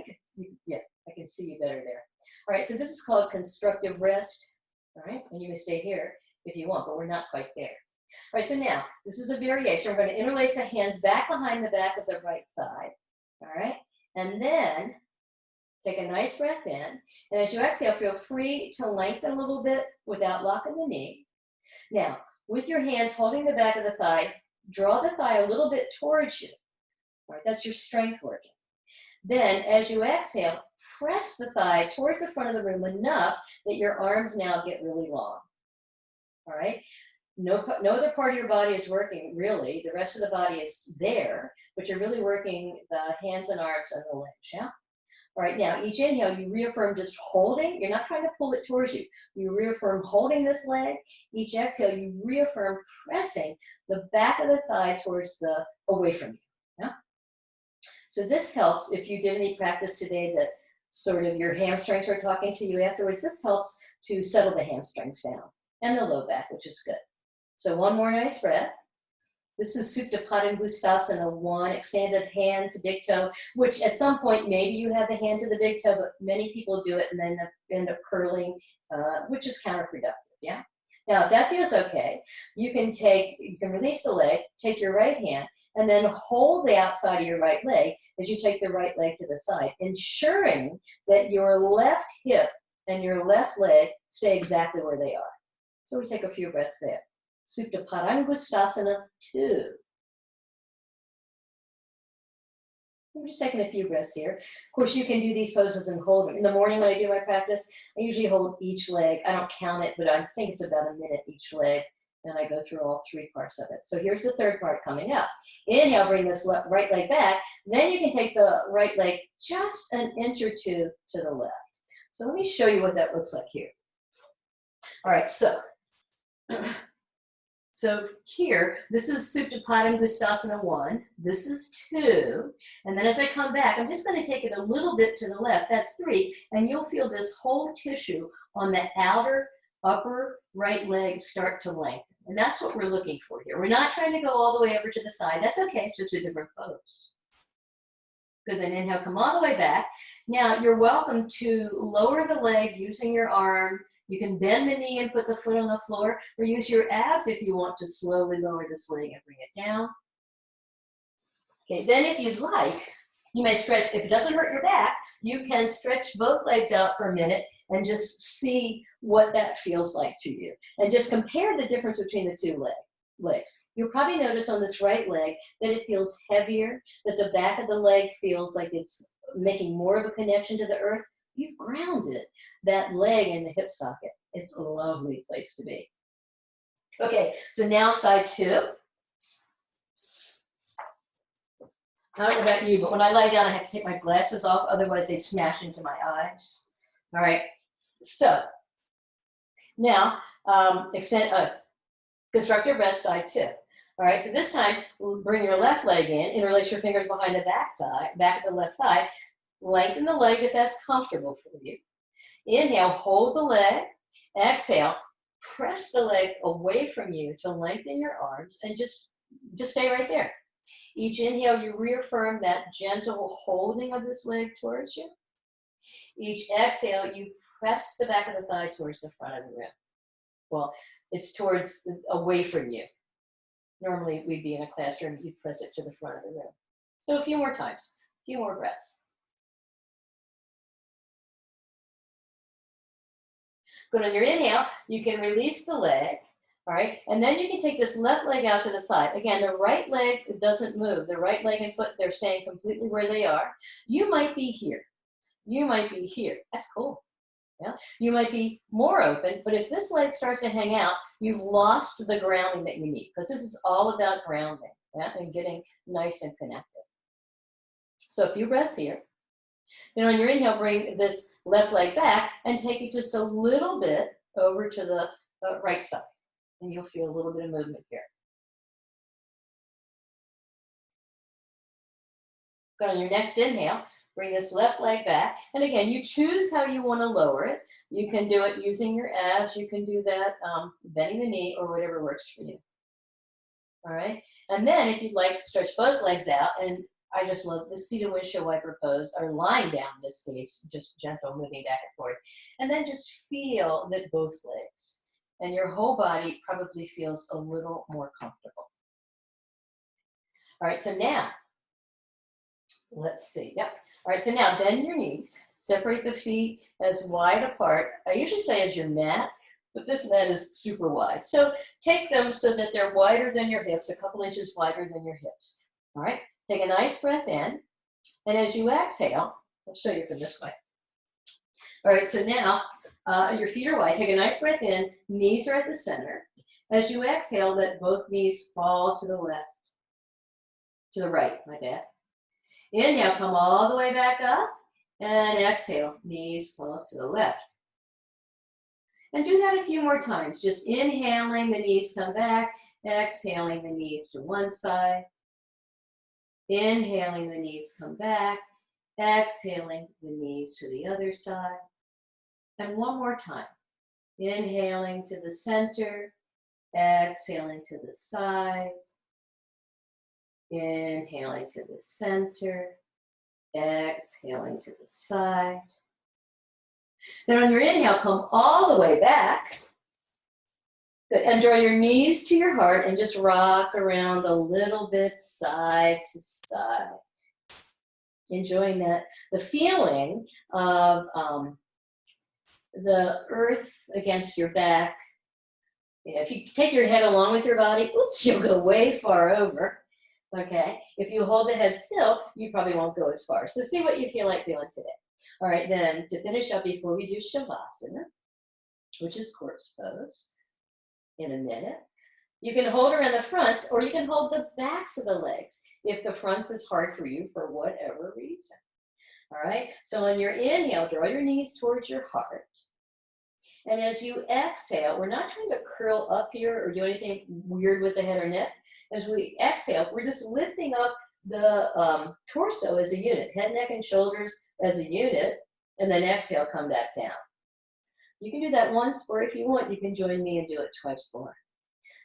can see you better there. All right, so this is called constructive rest. All right, and you may stay here if you want, but we're not quite there. All right, so now, this is a variation. We're going to interlace the hands back behind the back of the right thigh. All right, and then take a nice breath in, and as you exhale, feel free to lengthen a little bit without locking the knee. Now, with your hands holding the back of the thigh, draw the thigh a little bit towards you. All right, that's your strength working. Then, as you exhale, press the thigh towards the front of the room enough that your arms now get really long. All right? No other part of your body is working, really. The rest of the body is there, but you're really working the hands and arms and the legs, yeah? All right, now each inhale, you reaffirm just holding. You're not trying to pull it towards you. You reaffirm holding this leg. Each exhale, you reaffirm pressing the back of the thigh towards away from you, yeah? So this helps if you did any practice today that sort of your hamstrings are talking to you afterwards. This helps to settle the hamstrings down and the low back, which is good. So one more nice breath. This is Supta Padangustasana 1, extended hand to big toe, which at some point, maybe you have the hand to the big toe, but many people do it and then end up curling, which is counterproductive, yeah? Now, if that feels okay, you can release the leg, take your right hand, and then hold the outside of your right leg as you take the right leg to the side, ensuring that your left hip and your left leg stay exactly where they are. So we take a few breaths there. Supta Padangustasana 2. I'm just taking a few breaths here. Of course, you can do these poses and hold them. In the morning when I do my practice, I usually hold each leg. I don't count it, but I think it's about a minute each leg. And I go through all 3 parts of it. So here's the third part coming up. Inhale, bring this right leg back. Then you can take the right leg just an inch or 2 to the left. So let me show you what that looks like here. All right, so here, this is Supta Padangustasana 1, this is 2, and then as I come back, I'm just going to take it a little bit to the left, that's 3, and you'll feel this whole tissue on the outer upper right leg start to lengthen, and that's what we're looking for here. We're not trying to go all the way over to the side, that's okay, it's just a different pose. Good, then inhale, come all the way back. Now, you're welcome to lower the leg using your arm. You can bend the knee and put the foot on the floor, or use your abs if you want to slowly lower this leg and bring it down. Okay, then if you'd like, you may stretch. If it doesn't hurt your back, you can stretch both legs out for a minute and just see what that feels like to you. And just compare the difference between the two legs. You'll probably notice on this right leg that it feels heavier, that the back of the leg feels like it's making more of a connection to the earth. You've grounded that leg in the hip socket. It's a lovely place to be. Okay, so now side two. I don't know about you, but when I lie down, I have to take my glasses off, otherwise they smash into my eyes. All right, so now constructive rest side two. All right, so this time, we'll bring your left leg in, interlace your fingers behind the back of the left thigh, lengthen the leg if that's comfortable for you. Inhale, hold the leg. Exhale, press the leg away from you to lengthen your arms and just stay right there. Each inhale, you reaffirm that gentle holding of this leg towards you. Each exhale, you press the back of the thigh towards the front of the rib. Well, it's towards, away from you. Normally, we'd be in a classroom, you'd press it to the front of the rib. So a few more times, a few more breaths. Good, on your inhale, you can release the leg, all right? And then you can take this left leg out to the side. Again, the right leg doesn't move. The right leg and foot, they're staying completely where they are. You might be here. You might be here. That's cool. Yeah? You might be more open, but if this leg starts to hang out, you've lost the grounding that you need, because this is all about grounding, yeah? And getting nice and connected. So a few breaths here. Then on your inhale, bring this left leg back and take it just a little bit over to the right side. And you'll feel a little bit of movement here. Good, on your next inhale, bring this left leg back. And again, you choose how you want to lower it. You can do it using your abs. You can do that bending the knee or whatever works for you. All right. And then if you'd like, stretch both legs out. And I just love the seated windshield wiper pose, or lying down in this case, just gentle moving back and forth. And then just feel that both legs and your whole body probably feels a little more comfortable. All right, so now, let's see, yep. All right, so now bend your knees, separate the feet as wide apart. I usually say as your mat, but this mat is super wide. So take them so that they're wider than your hips, a couple inches wider than your hips. All right, take a nice breath in, and as you exhale, I'll show you from this way. All right, so now your feet are wide. Take a nice breath in, knees are at the center. As you exhale, let both knees fall to the left, to the right, my bad. Inhale, come all the way back up, and exhale, knees fall to the left. And do that a few more times, just inhaling, the knees come back, exhaling, the knees to one side. Inhaling, the knees come back, exhaling, the knees to the other side. And one more time. Inhaling to the center, exhaling to the side. Inhaling to the center, exhaling to the side. Then on your inhale, come all the way back. Good. And draw your knees to your heart and just rock around a little bit side to side. Enjoying that, the feeling of the earth against your back. You know, if you take your head along with your body, oops, you'll go way far over. Okay, if you hold the head still, you probably won't go as far. So see what you feel like doing today. All right, then to finish up before we do Shavasana, which is corpse pose, in a minute, you can hold around the fronts or you can hold the backs of the legs if the fronts is hard for you for whatever reason. All right, so on your inhale, draw your knees towards your heart. And as you exhale, we're not trying to curl up here or do anything weird with the head or neck. As we exhale, we're just lifting up the torso as a unit, head, neck, and shoulders as a unit, and then exhale, come back down. You can do that once, or if you want, you can join me and do it twice more.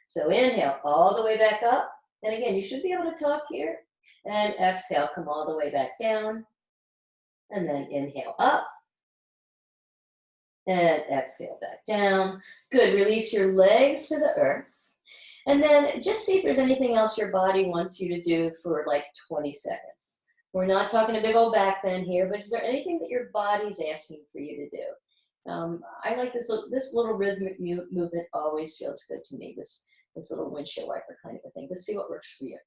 So inhale all the way back up. And again, you should be able to talk here. And exhale, come all the way back down. And then inhale up. And exhale back down. Good, release your legs to the earth. And then just see if there's anything else your body wants you to do for like 20 seconds. We're not talking a big old back bend here, but is there anything that your body's asking for you to do? I like this little rhythmic movement always feels good to me, this little windshield wiper kind of a thing. Let's see what works for you.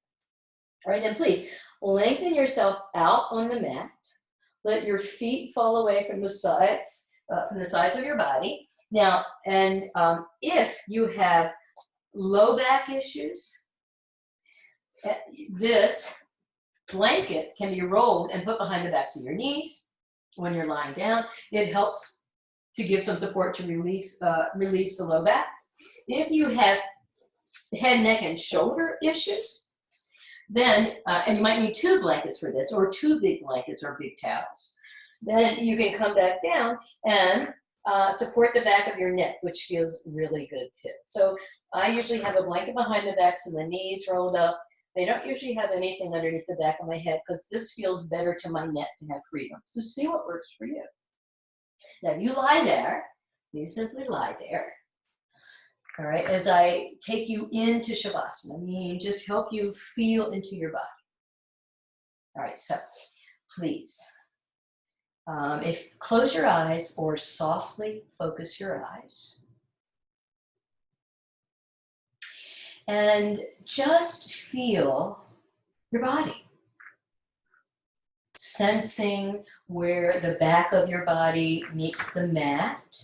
All right, then please lengthen yourself out on the mat. Let your feet fall away from the sides of your body. Now, and if you have low back issues, this blanket can be rolled and put behind the backs of your knees when you're lying down. It helps to give some support to release the low back. If you have head, neck, and shoulder issues, then, and you might need 2 blankets for this, or 2 big blankets or big towels, then you can come back down and support the back of your neck, which feels really good too. So I usually have a blanket behind the backs of the knees rolled up. They don't usually have anything underneath the back of my head because this feels better to my neck to have freedom. So see what works for you. Now you lie there, you simply lie there. All right, as I take you into Shavasana, I mean, just help you feel into your body. All right, so please, close your eyes or softly focus your eyes. And just feel your body. Sensing where the back of your body meets the mat.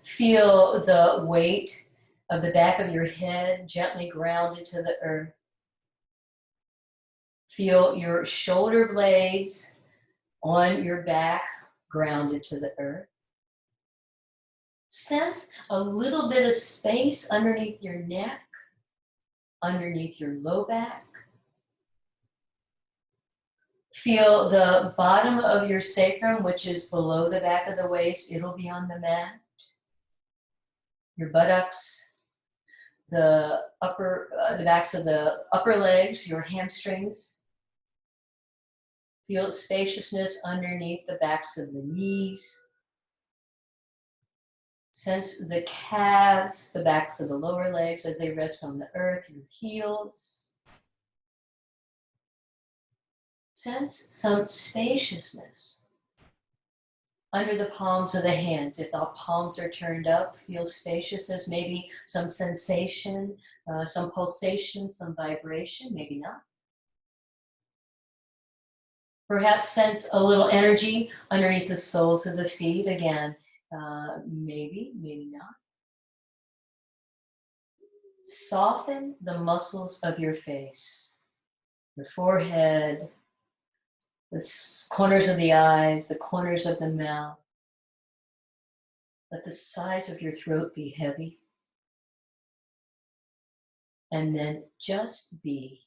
Feel the weight of the back of your head gently grounded to the earth. Feel your shoulder blades on your back grounded to the earth. Sense a little bit of space underneath your neck, underneath your low back. Feel the bottom of your sacrum, which is below the back of the waist. It'll be on the mat. Your buttocks, the backs of the upper legs, your hamstrings. Feel spaciousness underneath the backs of the knees. Sense the calves, the backs of the lower legs as they rest on the earth, your heels. Sense some spaciousness under the palms of the hands. If the palms are turned up, feel spaciousness, maybe some sensation, some pulsation, some vibration, maybe not. Perhaps sense a little energy underneath the soles of the feet. Again, maybe not. Soften the muscles of your face, your forehead, the corners of the eyes, the corners of the mouth. Let the sides of your throat be heavy. And then just be.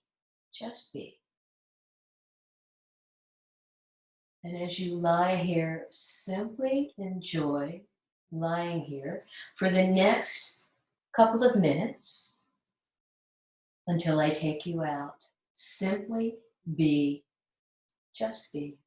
And as you lie here, simply enjoy lying here for the next couple of minutes until I take you out. Simply be, just be.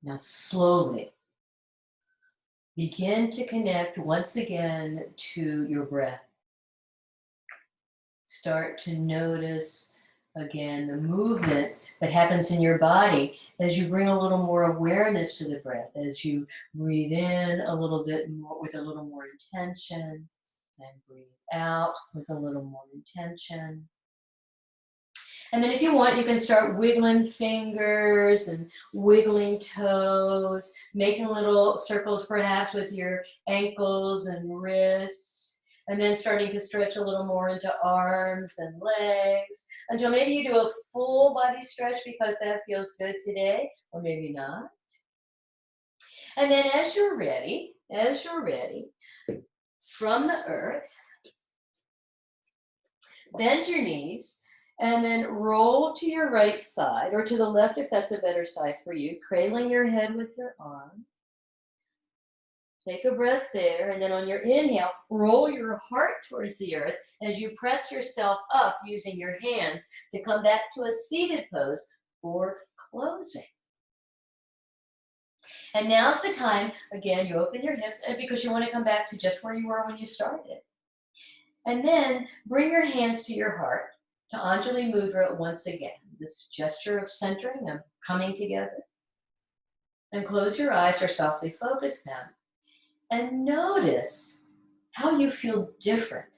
Now slowly begin to connect once again to your breath. Start to notice again the movement that happens in your body as you bring a little more awareness to the breath, as you breathe in a little bit more with a little more intention and breathe out with a little more intention. And then if you want, you can start wiggling fingers and wiggling toes, making little circles perhaps with your ankles and wrists, and then starting to stretch a little more into arms and legs until maybe you do a full body stretch because that feels good today, or maybe not. And then as you're ready, from the earth, bend your knees, and then roll to your right side, or to the left if that's a better side for you, cradling your head with your arm. Take a breath there, and then on your inhale, roll your heart towards the earth as you press yourself up using your hands to come back to a seated pose for closing. And now's the time, again, you open your hips because you want to come back to just where you were when you started. And then bring your hands to your heart to Anjali Mudra once again, this gesture of centering, of coming together. And close your eyes or softly focus them. And notice how you feel different,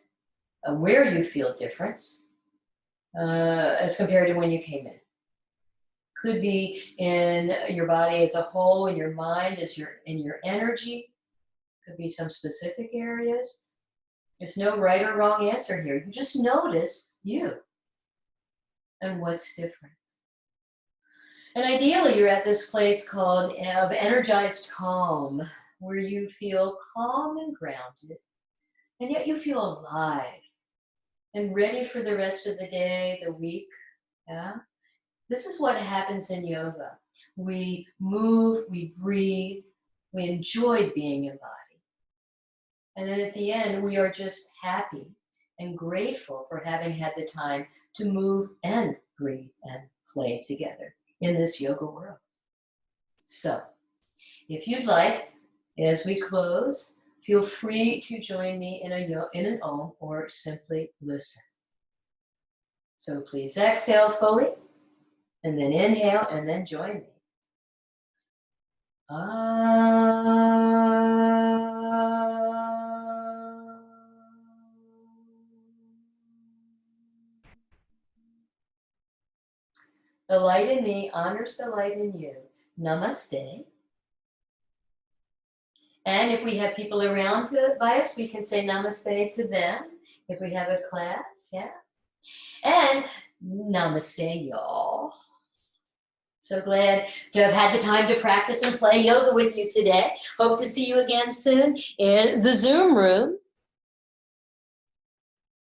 where you feel difference as compared to when you came in. Could be in your body as a whole, in your mind, in your energy. Could be some specific areas. There's no right or wrong answer here. You just notice you and what's different. And ideally, you're at this place called of energized calm, where you feel calm and grounded, and yet you feel alive and ready for the rest of the day, the week. Yeah? This is what happens in yoga. We move, we breathe, we enjoy being embodied. And then at the end, we are just happy and grateful for having had the time to move and breathe and play together in this yoga world. So, if you'd like, as we close, feel free to join me in an Om or simply listen. So please exhale fully, and then inhale, and then join me. The light in me honors the light in you. Namaste. And if we have people around by us, we can say namaste to them. If we have a class, yeah. And namaste, y'all. So glad to have had the time to practice and play yoga with you today. Hope to see you again soon in the Zoom room.